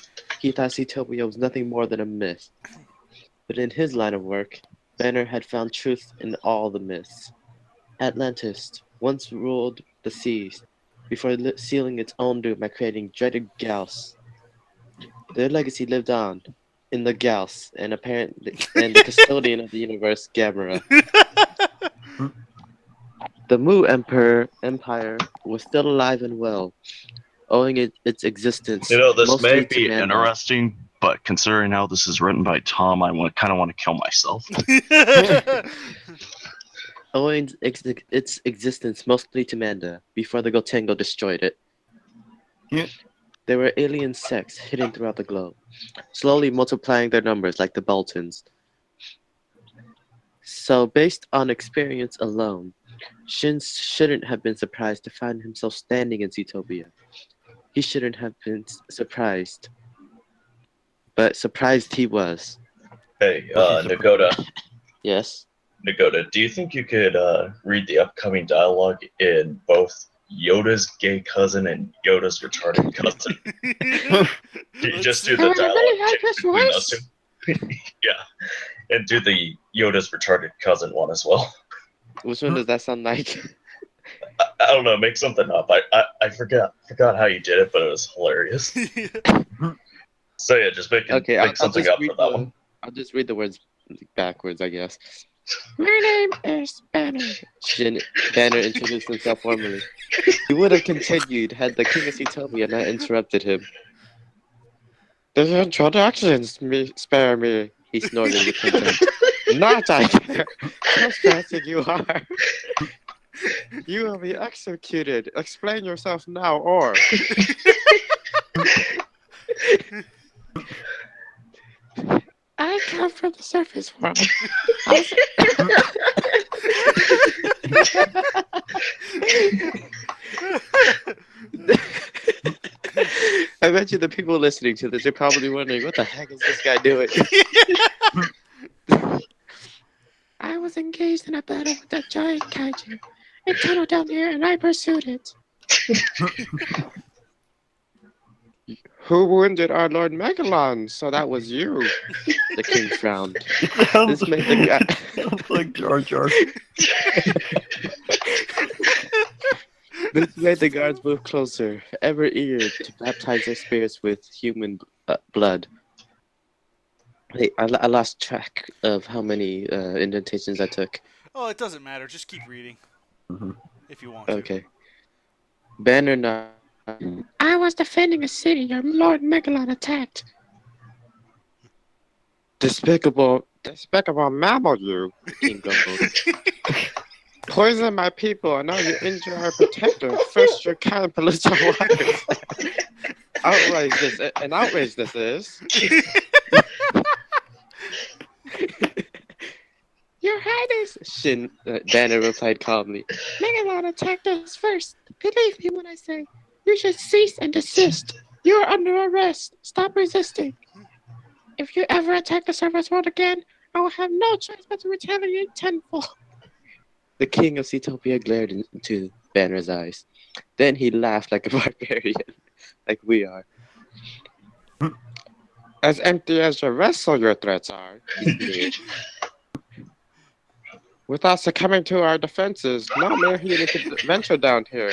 he thought Seatopia was nothing more than a myth. But in his line of work, Banner had found truth in all the myths. Atlantis once ruled the seas before sealing its own doom by creating dreaded Gauss. Their legacy lived on in the Gauss and the custodian of the universe, Gamera. The Empire was still alive and well, owing its existence You know, this mostly may to be Manda. interesting, but considering how this is written by Tom, I kind of want to kill myself. Owing its existence mostly to Manda before the Gotengo destroyed it. Yeah. There were alien sects hidden throughout the globe, slowly multiplying their numbers like the Boltons. So, based on experience alone, Shin shouldn't have been surprised to find himself standing in Zootopia. He shouldn't have been surprised, but surprised he was. Hey, Was he Nagoda, Yes. do you think you could read the upcoming dialogue in both Yoda's gay cousin and Yoda's retarded cousin? You just do the I dialogue really like change his between those voice. two. Yeah, and do the Yoda's retarded cousin one as well. Which one does that sound like? I don't know, make something up. I forgot how you did it, but it was hilarious. So yeah, just make Okay, something just up read for that one. I'll just read the words backwards, I guess. My name is Banner. Banner introduced himself formally. He would have continued had the King of Zootopia not interrupted him. The introductions spare me, he snorted with contempt. Not I care. Trespassing you are. You will be executed. Explain yourself now, or... I come from the surface world. I bet you the people listening to this are probably wondering, what the heck is this guy doing? I was engaged in a battle with that giant kaiju. It tunneled down here and I pursued it. Who wounded our Lord Megalon? So that was you. The king frowned. Sounds, This made the guy... sounds like Jar Jar. This made the guards move closer, ever eager to baptize their spirits with human blood. Hey, I lost track of how many indentations I took. Oh, it doesn't matter. Just keep reading. Mhm. If you want to. Okay. Banner not. I was defending a city your Lord Megalon attacked. Despicable mammal, you, the king grumbled. Poison my people, and now you injure our protector. First, your kind pollutes our waters. Outrage this is. Your Highness, Banner replied calmly. Megalon attacked us first. Believe me when I say, you should cease and desist. You are under arrest. Stop resisting. If you ever attack the surface world again, I will have no choice but to retaliate tenfold. The king of Zootopia glared into Banner's eyes. Then he laughed like a barbarian, like we are. As empty as your vessel your threats are, he sneered. Without succumbing to our defenses, no mere human could venture down here.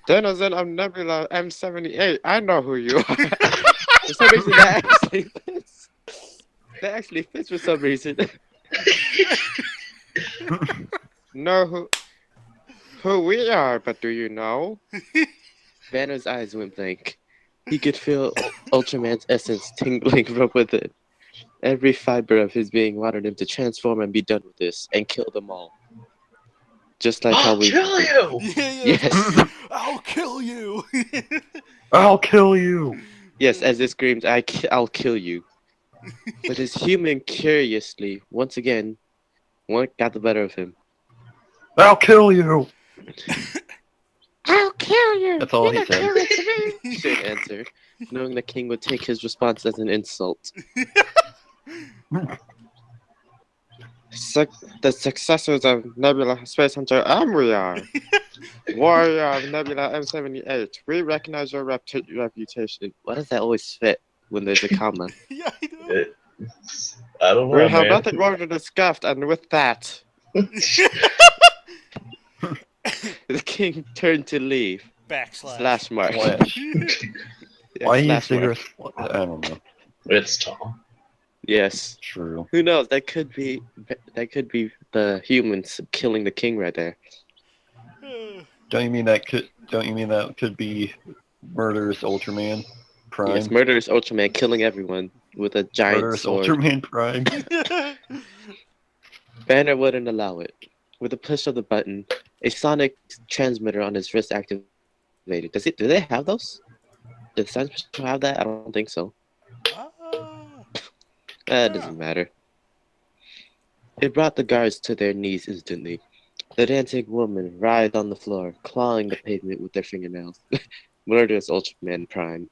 Denizen of Nebula M78, I know who you are. For some reason, that actually fits. That actually fits for some reason. Know who we are, but do you know? Banner's eyes went blank. He could feel Ultraman's essence tingling from within. Every fiber of his being wanted him to transform and be done with this, and kill them all. Just like how we... Kill you! Yeah. Yes. I'll kill you. I'll kill you. Yes, as it screams, I'll kill you. But his human, curiously, once again, one got the better of him. I'll kill you. I'll kill you! That's all he said. Shin answered, knowing the king would take his response as an insult. The successors of Nebula Space Hunter M we are. Warrior of Nebula M78, we recognize your reputation. Why does that always fit when there's a comma? Yeah, I know. I don't know, We have man. nothing more to discuss, and with that... The king turned to leave. Backslash. Slash mark. Flash. Yeah, Why you slash figure? mark. I don't know. It's Tom. Yes. True. Who knows? That could be the humans killing the king right there. Don't you mean that could be murderous Ultraman Prime? Yes, murderous Ultraman killing everyone with a giant Murderous sword. Ultraman Prime. Banner wouldn't allow it. With a push of the button, a sonic transmitter on his wrist activated. Do they have those? Does Science Patrol have that? I don't think so. It doesn't matter. It brought the guards to their knees instantly. The dancing woman writhed on the floor, clawing the pavement with their fingernails. Murderous Ultraman Prime.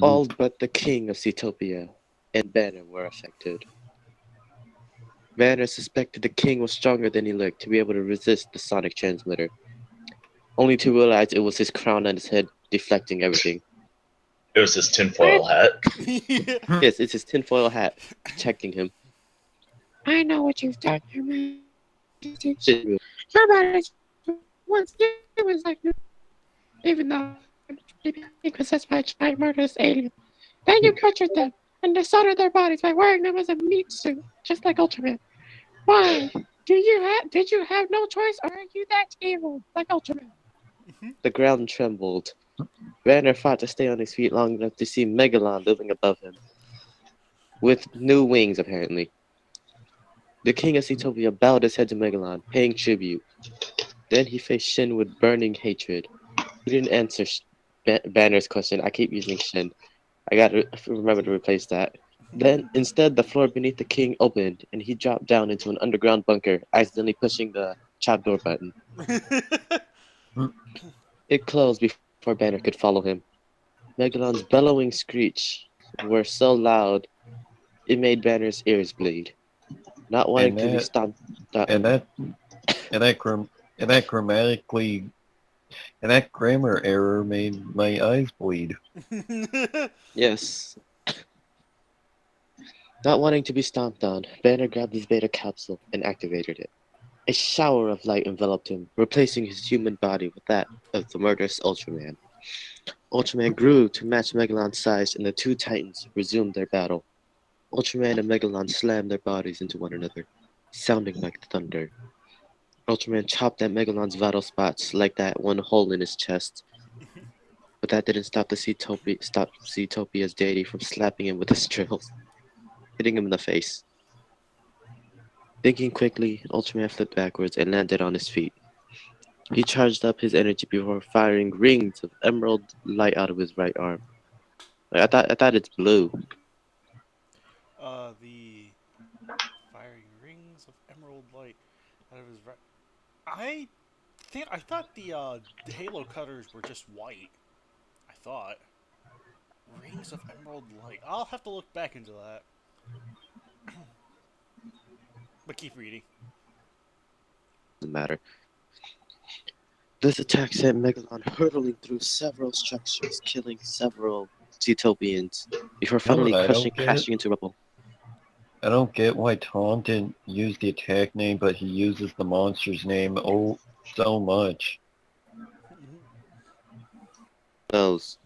All but the king of Zootopia and Banner were affected. Banner suspected the king was stronger than he looked to be able to resist the sonic transmitter, only to realize it was his crown on his head deflecting everything. It was his tinfoil hat. Yes, it's his tinfoil hat protecting him. I know what you've done, Your Majesty. Your Majesty once it was like you, even though being possessed by a giant murderous alien. Then you butchered them and dishonored their bodies by wearing them as a meat suit, just like Ultraman. Why? Did you have no choice, or are you that evil, like Ultraman? The ground trembled. Banner fought to stay on his feet long enough to see Megalon looming above him, with new wings apparently. The king of Zootopia bowed his head to Megalon, paying tribute. Then he faced Shin with burning hatred. He didn't answer Banner's question. I keep using Shin. I gotta remember to replace that. Then, instead, the floor beneath the king opened, and he dropped down into an underground bunker, accidentally pushing the trapdoor button. It closed before Banner could follow him. Megalon's bellowing screech were so loud, it made Banner's ears bleed. Not wanting to be stopped. And that grammar error made my eyes bleed. Yes. Not wanting to be stomped on, Banner grabbed his beta capsule and activated it. A shower of light enveloped him, replacing his human body with that of the murderous Ultraman. Ultraman grew to match Megalon's size, and the two titans resumed their battle. Ultraman and Megalon slammed their bodies into one another, sounding like thunder. Ultraman chopped at Megalon's vital spots, like that one hole in his chest. But that didn't stop Zootopia's deity from slapping him with his drills, hitting him in the face. Thinking quickly, Ultraman flipped backwards and landed on his feet. He charged up his energy before firing rings of emerald light out of his right arm. I thought it's blue. The firing rings of emerald light out of his right. I thought the Halo cutters were just white. I thought rings of emerald light. I'll have to look back into that. But keep reading. Doesn't matter. This attack sent Megalon hurtling through several structures, killing several Zootopians before finally crashing into rubble. I don't get why Tom didn't use the attack name, but he uses the monster's name so much. Those.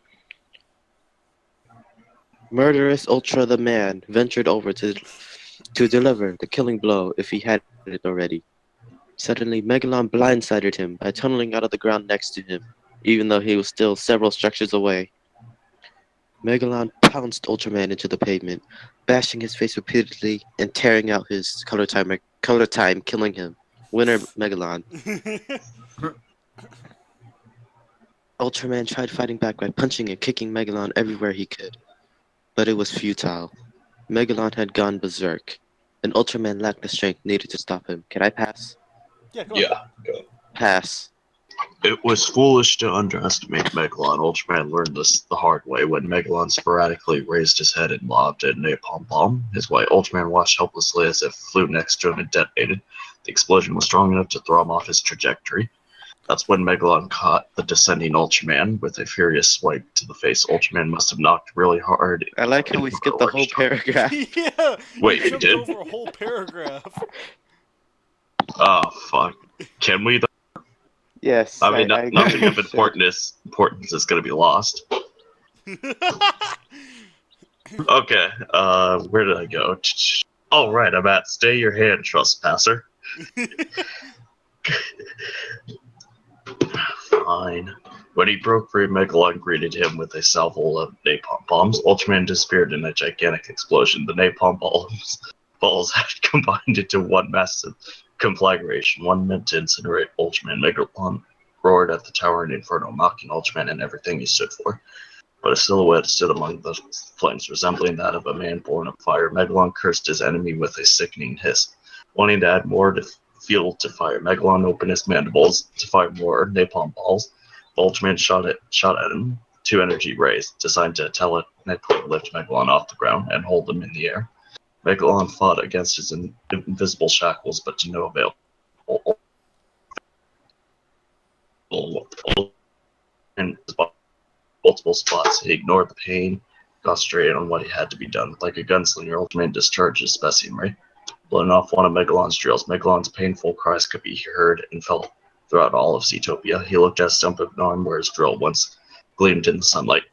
Murderous Ultra the Man ventured over to deliver the killing blow if he hadn't already. Suddenly, Megalon blindsided him by tunneling out of the ground next to him, even though he was still several structures away. Megalon pounced Ultraman into the pavement, bashing his face repeatedly and tearing out his color time, killing him. Winner Megalon. Ultraman tried fighting back by punching and kicking Megalon everywhere he could, but it was futile. Megalon had gone berserk, and Ultraman lacked the strength needed to stop him. Can I pass? Yeah, go on. Go. Pass. It was foolish to underestimate Megalon. Ultraman learned this the hard way when Megalon sporadically raised his head and lobbed a napalm bomb. His white Ultraman watched helplessly as it flew next to him and detonated. The explosion was strong enough to throw him off his trajectory. That's when Megalon caught the descending Ultraman with a furious swipe to the face. Ultraman must have knocked really hard. I like how we skipped the whole paragraph. Yeah. Wait, we you jumped did? over a whole paragraph. Oh, fuck. Can we? Yes. I mean, I nothing of importance is going to be lost. Okay, where did I go? All right, Amat, stay your hand, trespasser. Fine. When he broke free, Megalon greeted him with a salvo of napalm bombs. Ultraman disappeared in a gigantic explosion. The napalm balls had combined into one massive conflagration. One meant to incinerate Ultraman. Megalon roared at the tower in Inferno, mocking Ultraman and everything he stood for. But a silhouette stood among the flames, resembling that of a man born of fire. Megalon cursed his enemy with a sickening hiss. Wanting to add more fuel to fire, Megalon opened his mandibles to fire more napalm balls. Ultraman shot at him 2 energy rays, designed to telekinetically lift Megalon off the ground and hold him in the air. Megalon fought against his invisible shackles, but to no avail. In multiple spots, he ignored the pain, concentrated on what had to be done. Like a gunslinger, Ultraman discharged his specimen ray, blowing off one of Megalon's drills. Megalon's painful cries could be heard and felt throughout all of Zootopia. He looked at a stump of an arm where his drill once gleamed in the sunlight.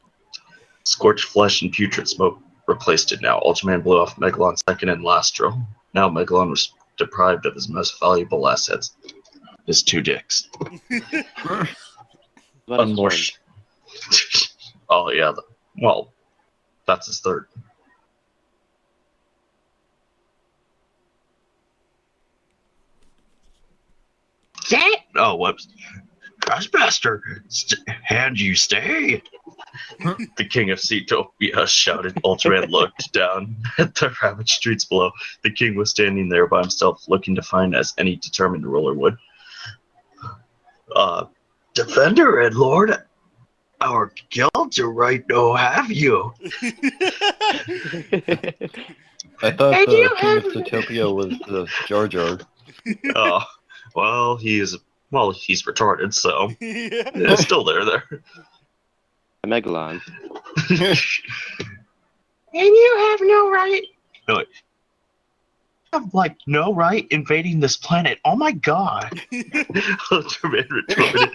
Scorched flesh and putrid smoke replaced it now. Ultraman blew off Megalon's second and last drill. Now Megalon was deprived of his most valuable assets, his 2 dicks. One more. Oh yeah. Well, that's his third. Oh, whoops. Trespasser, hand you stay. The king of Zootopia shouted. Ultraman looked down at the ravaged streets below. The king was standing there by himself, looking defiant as any determined ruler would. Defender and lord, our guild to right no have you. I thought the King of Zootopia was Jar Jar. Oh, well, he's retarded, so Yeah. it's still there. Megalon. And you have no right. No, you have no right invading this planet. Oh my god. Ultraman retorted.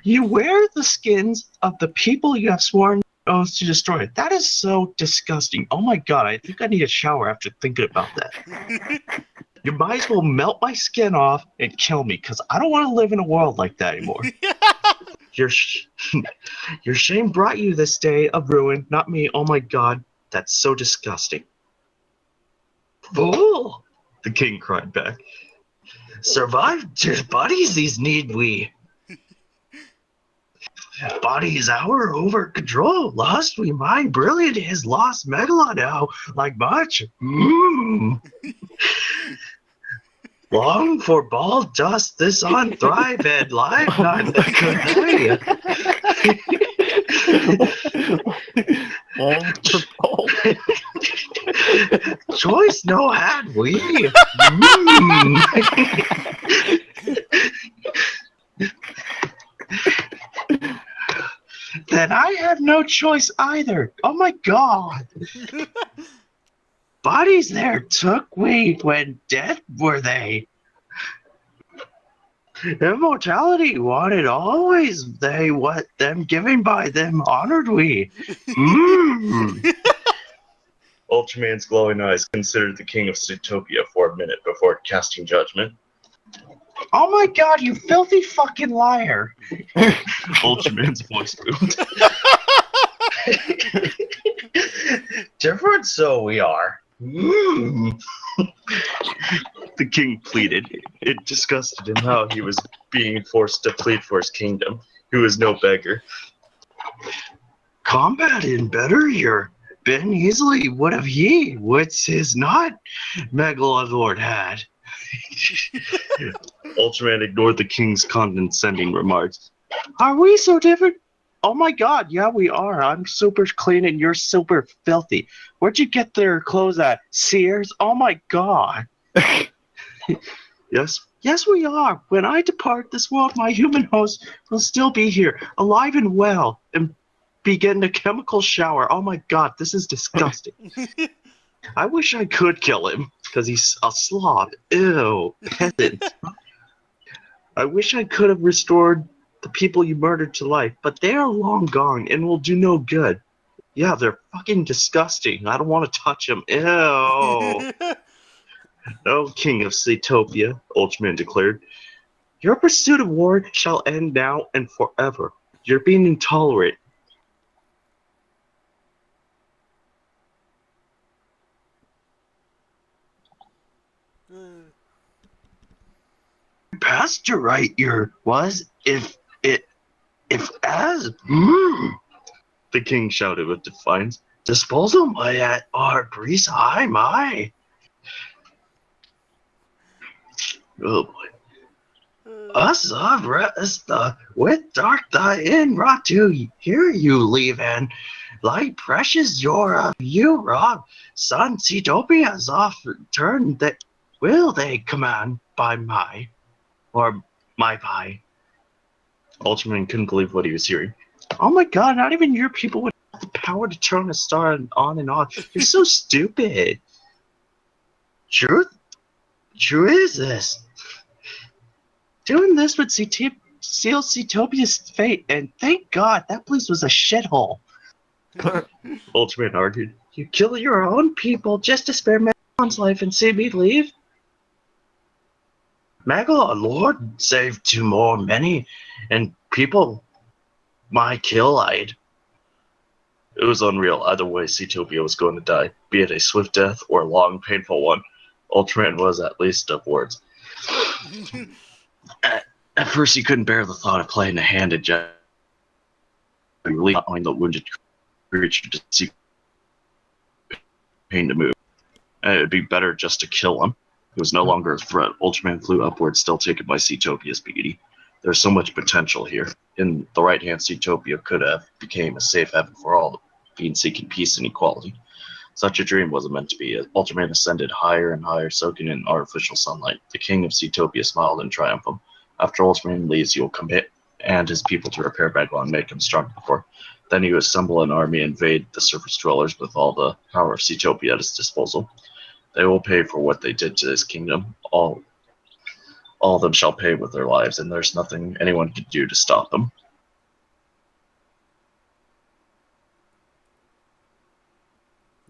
You wear the skins of the people you have sworn oaths to destroy. That is so disgusting. Oh my god, I think I need a shower after thinking about that. You might as well melt my skin off and kill me, because I don't want to live in a world like that anymore. Your shame brought you this day of ruin, not me. Oh my god, that's so disgusting. Fool! The king cried back. Survived bodies these need we. Body is our over control. Lost we mind. Brilliant is lost Megalon now. Like much. Long for ball dust this on thrive and live not the good day. Long for ball. Choice no had we. Then I have no choice either. Oh my god. Bodies there took we when dead were they. Immortality wanted always they what them giving by them honored we. Ultraman's glowing eyes considered the king of Zootopia for a minute before casting judgment. Oh my god, you filthy fucking liar! Ultraman's voice boomed. Different so we are. The king pleaded. It disgusted him how he was being forced to plead for his kingdom. He was no beggar. Combat in better year. Ben easily would have ye, what's his not, Megalon Lord had. Ultraman ignored the king's condescending remarks. Are we so different? Oh my god, yeah we are. I'm super clean and you're super filthy. Where'd you get their clothes at? Sears? Oh my god. Yes we are. When I depart this world, my human host will still be here, alive and well, and begin a chemical shower. Oh my god, this is disgusting. I wish I could kill him, because he's a slob. Ew, peasant. I wish I could have restored the people you murdered to life, but they are long gone and will do no good. Yeah, they're fucking disgusting. I don't want to touch them. Ew. No, King of Zootopia, Ultraman declared. Your pursuit of war shall end now and forever. You're being intolerant. Past your right ear was if as the king shouted with defiance. Disposal my at our breeze high my. Oh boy. Us of rest with dark thy in rot to hear you leave and light precious your of you rob son Zoetopia's off turn that will they command by my or my by. Ultraman couldn't believe what he was hearing. Oh my god, not even your people would have the power to turn a star on and on. You're so stupid. True is this. Doing this would seal Zootopia's fate, and thank God that place was a shithole. Ultraman argued. You kill your own people just to spare Megalon's life and see me leave? Megalon, Lord, saved two more many, and people my kill-eyed. It was unreal. Either way, Zootopia was going to die, be it a swift death or a long, painful one. Ultraman was at least of words. At first, he couldn't bear the thought of playing a hand at Jeff, allowing the wounded creature to see pain to move. It would be better just to kill him. It was no longer a threat. Ultraman flew upwards, still taken by Zootopia's beauty. There's so much potential here. In the right hand, Zootopia could have became a safe haven for all the beings seeking peace and equality. Such a dream wasn't meant to be. As Ultraman ascended higher and higher, soaking in artificial sunlight. The king of Zootopia smiled in triumph. After Ultraman leaves, he will commit and his people to repair Megalon and make him strong before. Then he will assemble an army and invade the surface dwellers with all the power of Zootopia at his disposal. They will pay for what they did to his kingdom. All of them shall pay with their lives, and there's nothing anyone can do to stop them.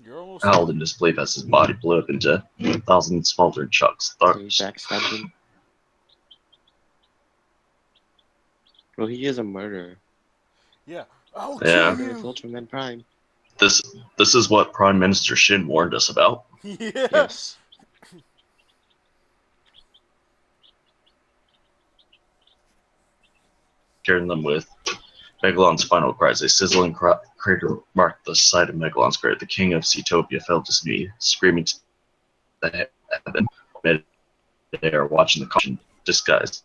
You're almost Howled in disbelief as his body blew up into 1,000 smoldering chunks. So he backstabbed him. Well, he is a murderer. Yeah. I'll Yeah. kill It's you. Ultraman Prime. This is what Prime Minister Shin warned us about. Yeah. Yes. Carrying them with Megalon's final cries. A sizzling crater marked the side of Megalon's crater. The king of Zootopia fell to his knee, screaming to the heaven. They are watching the caution disguised.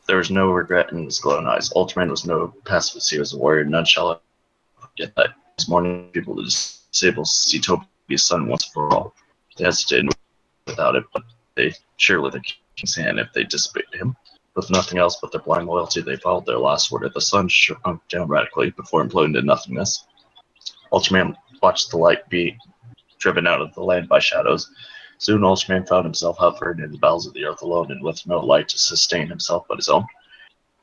There was no regret in his glowing eyes. Ultraman was no pacifist. He was a warrior. None shall ever forget that. This morning, people to disable Zootopia's son once for all. They hesitated without it, but they surely the king's hand if they disobeyed him. With nothing else but their blind loyalty, they followed their last order. The sun shrunk down radically before imploding to nothingness. Ultraman watched the light be driven out of the land by shadows. Soon Ultraman found himself hovering in the bowels of the earth alone and with no light to sustain himself but his own.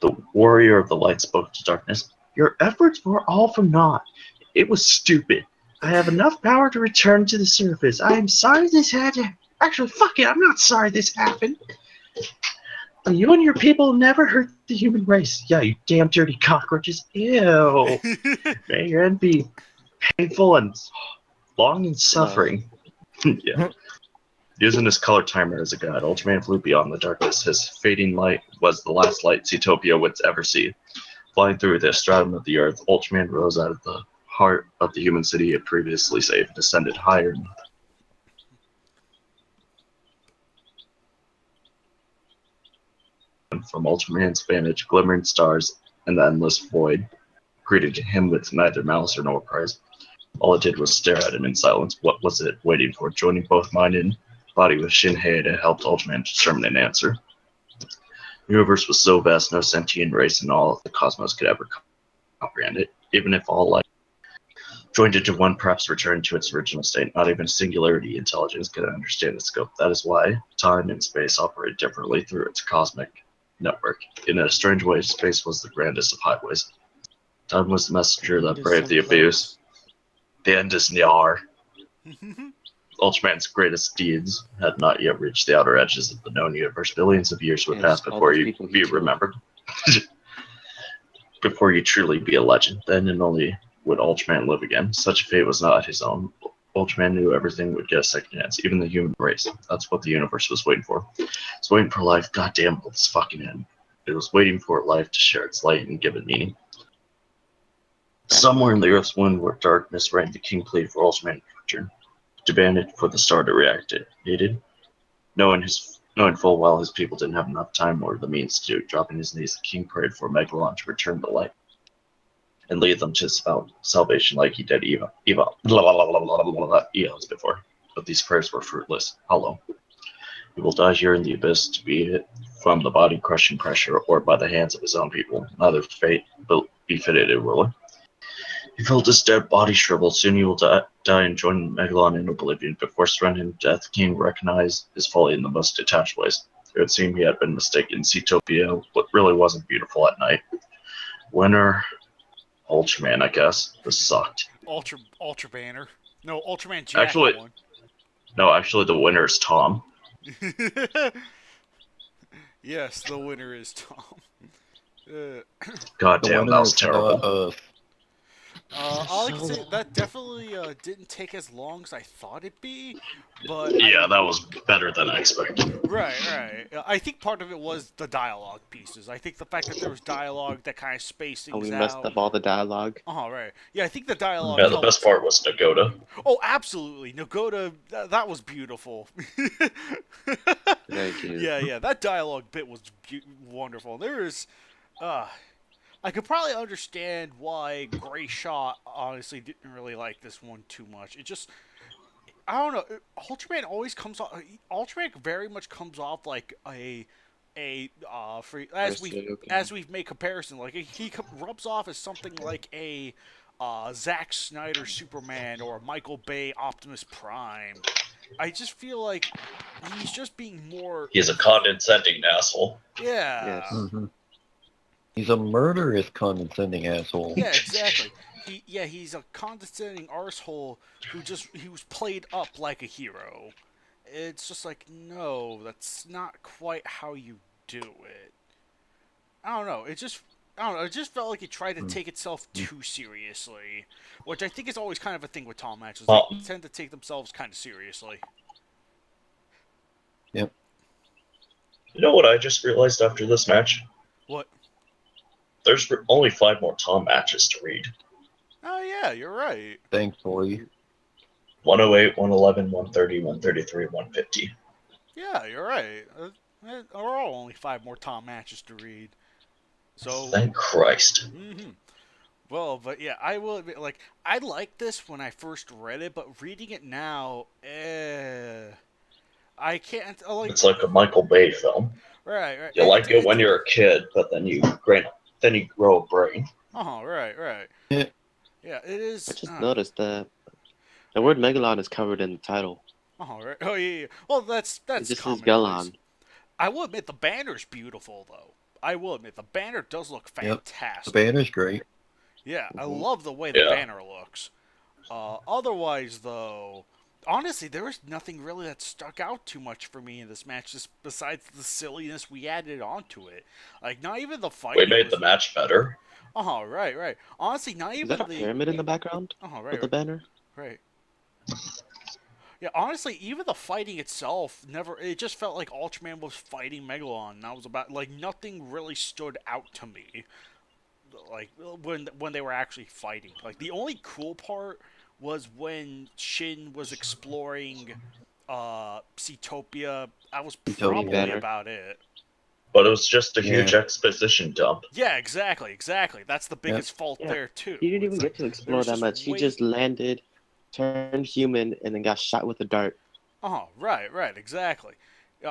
The warrior of the light spoke to darkness. Your efforts were all for naught. It was stupid. I have enough power to return to the surface. I am sorry this had to... Actually, fuck it, I'm not sorry this happened. You and your people never hurt the human race. Yeah, you damn dirty cockroaches. Ew. May your end be painful and long in suffering. Yeah. Using his color timer as a guide, Ultraman flew beyond the darkness. His fading light was the last light Zootopia would ever see. Flying through the stratum of the earth, Ultraman rose out of the heart of the human city he had previously saved and ascended higher. From Ultraman's vantage, glimmering stars and the endless void greeted him with neither malice nor prize. All it did was stare at him in silence. What was it waiting for? Joining both mind and body with Shinhei had helped Ultraman determine an answer. The universe was so vast, no sentient race in all of the cosmos could ever comprehend it. Even if all life joined into one, perhaps returned to its original state, not even singularity intelligence could understand its scope. That is why time and space operate differently through its cosmic network. In a strange way, space was the grandest of highways. Time was the messenger that There's braved some the abuse. clothes. The end is near. Ultraman's greatest deeds had not yet reached the outer edges of the known universe. Billions of years would Yeah, pass just all before those you people he be killed. remembered. Before you truly be a legend. Then and only would Ultraman live again. Such a fate was not his own. Ultraman knew everything would get a second chance, even the human race. That's what the universe was waiting for. It's waiting for life. Goddamn, will this fucking end? It was waiting for life to share its light and give it meaning. Somewhere in the Earth's wound where darkness reigned, the king pleaded for Ultraman to return. Demanded for the star to react. It needed. Knowing full well his people didn't have enough time or the means to do it. Dropping his knees, the king prayed for Megalon to return the light and lead them to salvation like he did eons before. But these prayers were fruitless, hollow. He will die here in the abyss to be hit from the body-crushing pressure or by the hands of his own people. Neither fate befitted a ruler. He felt his dead body shrivel. Soon he will die and join Megalon in oblivion. Before surrendering to death, the king recognized his folly in the most detached ways. It would seem he had been mistaken. Zootopia really wasn't beautiful at night. Winter, Ultraman, I guess. This sucked. Ultra Banner. No, Ultraman Jack Actually, won. no, actually, the winner is Tom. Yes, the winner is Tom. God The damn, winner that was is terrible. not us. All I can say, that definitely didn't take as long as I thought it'd be, but Yeah, that was better than I expected. right. I think part of it was the dialogue pieces. I think the fact that there was dialogue that kind of spaced And things we messed out. up all the dialogue. Oh, right. Yeah, I think the dialogue Yeah, the helped. best part was Nagoda. Oh, absolutely. Nagoda, that was beautiful. Thank you. Yeah, that dialogue bit was wonderful. I could probably understand why Gray Shot honestly didn't really like this one too much. It just, I don't know. Ultraman always comes off. Ultraman very much comes off like as we've made comparison, like he rubs off as something like a Zack Snyder Superman or Michael Bay Optimus Prime. I just feel like he's just being more. He's a condescending asshole. Yeah. Yes. Mm-hmm. He's a murderous, condescending asshole. Yeah, exactly. He's a condescending arsehole who's played up like a hero. It's just like, no, that's not quite how you do it. I don't know. It just felt like it tried to take itself too seriously, which I think is always kind of a thing with Tom matches. They tend to take themselves kind of seriously. Yep. You know what I just realized after this match? What? There's only 5 more Tom matches to read. Oh yeah, you're right. Thankfully. 108, 111, 130, 133, 150. Yeah, you're right. There are only 5 more Tom matches to read. So. Thank Christ. Well, but yeah, I will admit, like, I liked this when I first read it, but reading it now, I can't. It's like a Michael Bay film. Right. You like it when you're a kid, but then you grow a brain. Oh, right. Yeah. Yeah, it is. I just noticed that the word Megalon is covered in the title. Oh, right. Oh, yeah. Well, that's It just says commonplace. Galon. I will admit the banner's beautiful, though. I will admit the banner does look fantastic. The banner's great. Yeah, I love the way the banner looks. Otherwise, though, honestly, there was nothing really that stuck out too much for me in this match, just besides the silliness we added onto it. Like, not even the fight. We made the match better. Oh, right. Honestly, not Is even that a pyramid in the background? Oh, With the banner? Right. Yeah, honestly, even the fighting itself it just felt like Ultraman was fighting Megalon. That was about, like, nothing really stood out to me. Like, when they were actually fighting. Like, the only cool part was when Shin was exploring Zootopia. That was probably about it. But it was just a huge exposition dump. Yeah, exactly. That's the biggest fault there, too. He didn't even get to explore that much. He just landed, turned human, and then got shot with a dart. Oh, right, exactly.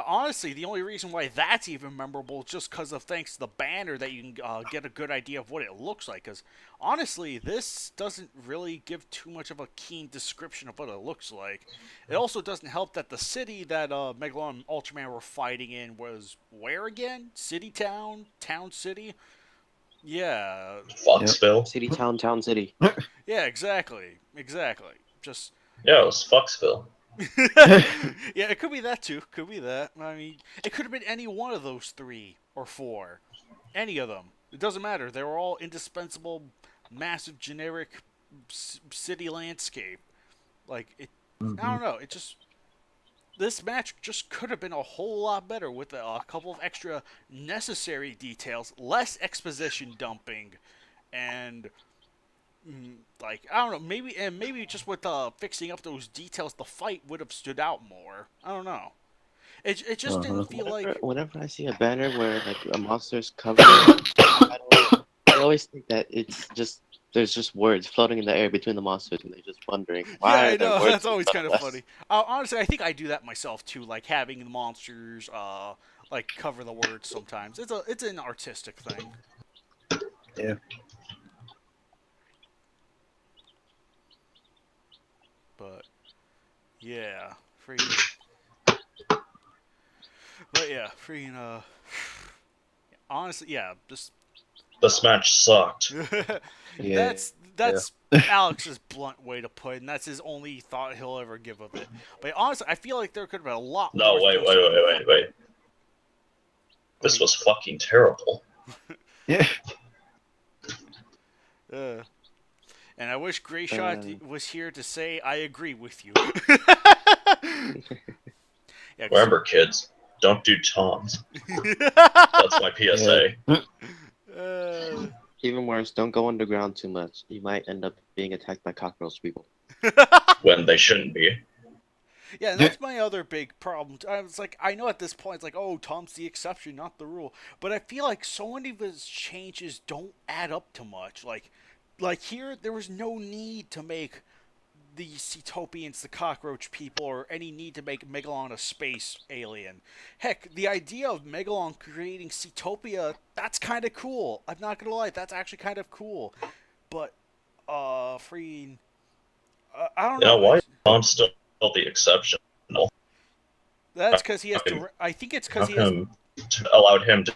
Honestly, the only reason why that's even memorable is just because of thanks to the banner that you can get a good idea of what it looks like. Because honestly, this doesn't really give too much of a keen description of what it looks like. It also doesn't help that the city that Megalon and Ultraman were fighting in was where again? City Town? Town City? Yeah, Foxville. City, town, city. yeah, exactly. Just Yeah, it was Foxville. yeah, it could be that too. Could be that. I mean, it could have been any one of those 3 or 4. Any of them. It doesn't matter. They were all indispensable, massive, generic city landscape. Like it. I don't know. It just this match just could have been a whole lot better with a couple of extra necessary details, less exposition dumping, and like I don't know, maybe just with fixing up those details, the fight would have stood out more. I don't know. It just didn't feel like Whenever I see a banner where like a monster's covered, I always think that it's just there's just words floating in the air between the monsters, and they're just wondering yeah, why I are there know words that's in always front kind of of us? funny. Honestly, I think I do that myself too, like having the monsters like cover the words sometimes. It's an artistic thing. Yeah. But yeah, freaking. But yeah, freaking. Honestly, yeah, just This match sucked. Yeah. that's Alex's blunt way to put it, and that's his only thought he'll ever give of it. But honestly, I feel like there could have been a lot No, more. wait. This was fucking terrible. Yeah. And I wish Grayshot was here to say I agree with you. Yeah, Remember, kids, don't do Toms. That's my PSA. Even worse, don't go underground too much. You might end up being attacked by cockroach people. When they shouldn't be. Yeah, and that's my other big problem. I was like, I know at this point, it's like, oh, Tom's the exception, not the rule. But I feel like so many of his changes don't add up to much. Like here, there was no need to make the Cetopians the cockroach people, or any need to make Megalon a space alien. Heck, the idea of Megalon creating Cetopia, that's kind of cool. I'm not gonna lie, that's actually kind of cool. But, freaking... I don't know. Why is Tom still the exception? That's because he has to. I think it's because he has. Allowed him to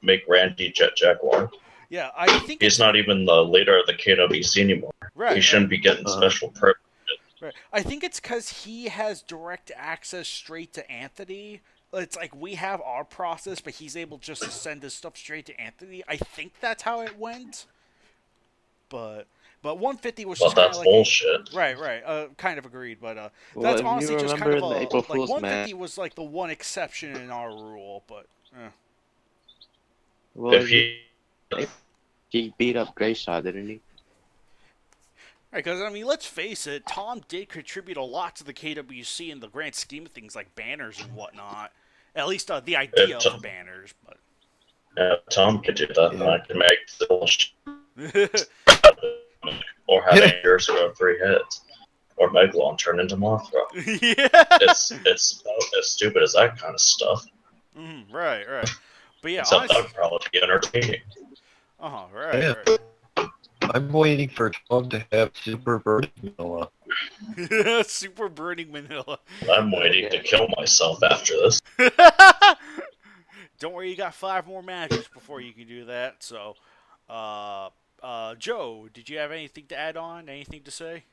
make Randy Jet Jaguar. Yeah, I think he's not even the leader of the KWC anymore. Right. He shouldn't be getting special privilege. Right. I think it's because he has direct access straight to Anthony. It's like we have our process, but he's able just to send his stuff straight to Anthony. I think that's how it went. But 150 was just that's like bullshit. Right. Kind of agreed, but that's honestly just kind of like 150 was like the one exception in our rule, but. Well, if he beat up Grayshot, didn't he? Right, because, I mean, let's face it, Tom did contribute a lot to the KWC in the grand scheme of things, like banners and whatnot. At least the idea of the banners, but... Yeah, Tom could do that, and I can make the bullshit. Or have Anders go 3 hits. Or Megalon turn into Mothra. Yeah! It's about as stupid as that kind of stuff. Right. But yeah, except that would probably be entertaining. Right. I'm waiting for Tom to have Super Burning Manila. Super Burning Manila. I'm waiting to kill myself after this. Don't worry, you got 5 more matches before you can do that, so... Joe, did you have anything to add on? Anything to say?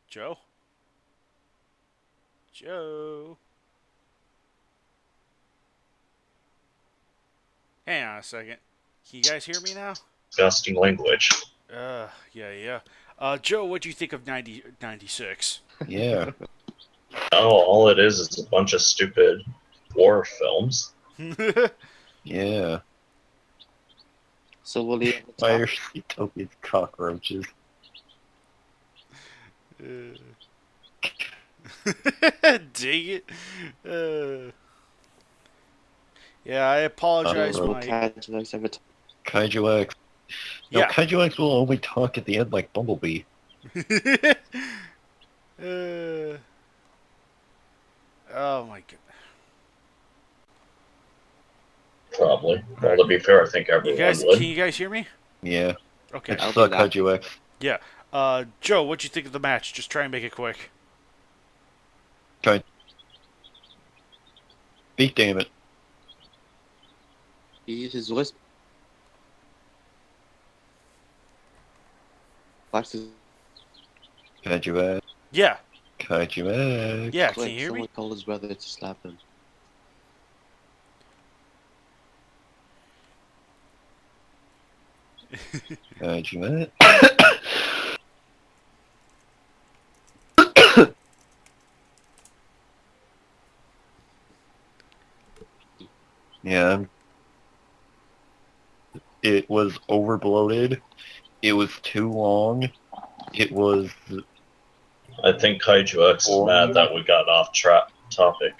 Joe? Hang on a second. Can you guys hear me now? Disgusting language. Yeah. Joe, what do you think of 96? Yeah. Oh, all it is a bunch of stupid war films. Yeah. So will he Fire Cetopian cockroaches. Dang it. Yeah, I apologize, Mike. Kaiju X. No, Yeah. Kaiju X will only talk at the end like Bumblebee. Oh my god. Probably. Well, to be fair, I think everyone would. Can you guys hear me? Yeah. Okay. It's the Kaiju X. Yeah. Joe, what'd you think of the match? Just try and make it quick. Beat damn it. He used his voice. Watch this. Kaiju X. Yeah. Kaiju X. Yeah, can Wait, you hear someone me? told his brother to slap him. Kaiju X. Yeah. It was overbloated. It was too long. It was I think Kaiju X is mad that we got off topic,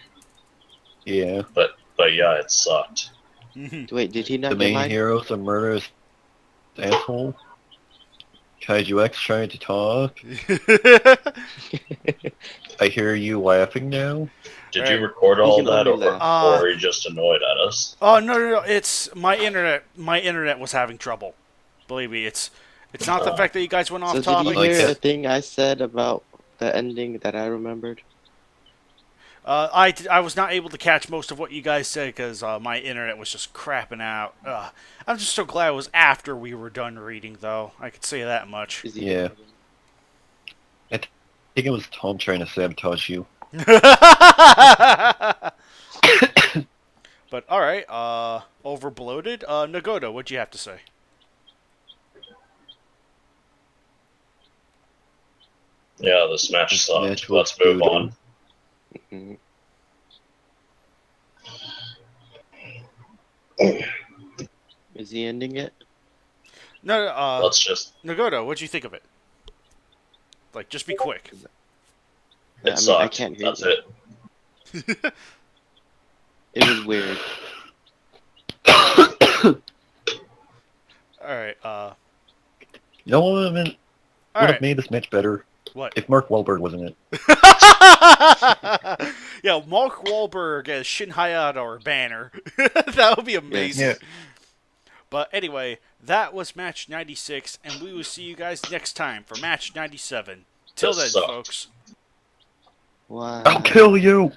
yeah. but yeah, it sucked. Wait, did he The not get main mine? hero's a murderous asshole. Kaiju X trying to talk. I hear you laughing now. Did Right. you record You all can that, only or laugh. are you just annoyed at us? Oh no! It's my internet. My internet was having trouble. Believe me, it's not the fact that you guys went off So did topic. you Like hear that. the thing I said about the ending that I remembered? I was not able to catch most of what you guys said because my internet was just crapping out. I'm just so glad it was after we were done reading, though. I could say that much. Is he Yeah. dead? I think it was Tom trying to sabotage you. But all right, overbloated. Nagoto, what'd you have to say? Yeah, this match This sucked. match was Let's move doo-doo. on. Mhm. Is he ending it? No, Let's just. Nagoto, what'd you think of it? Like, just be quick. It I sucked. can't hear That's you. it. It was weird. All right. You know what would All have right. made this match better? What? If Mark Wahlberg was in it. Yeah, Mark Wahlberg as Shin Hayata or Banner. That would be amazing. Yeah. But anyway, that was match 96, and we will see you guys next time for match 97. Till This then, sucked. folks. Wow. I'll kill you!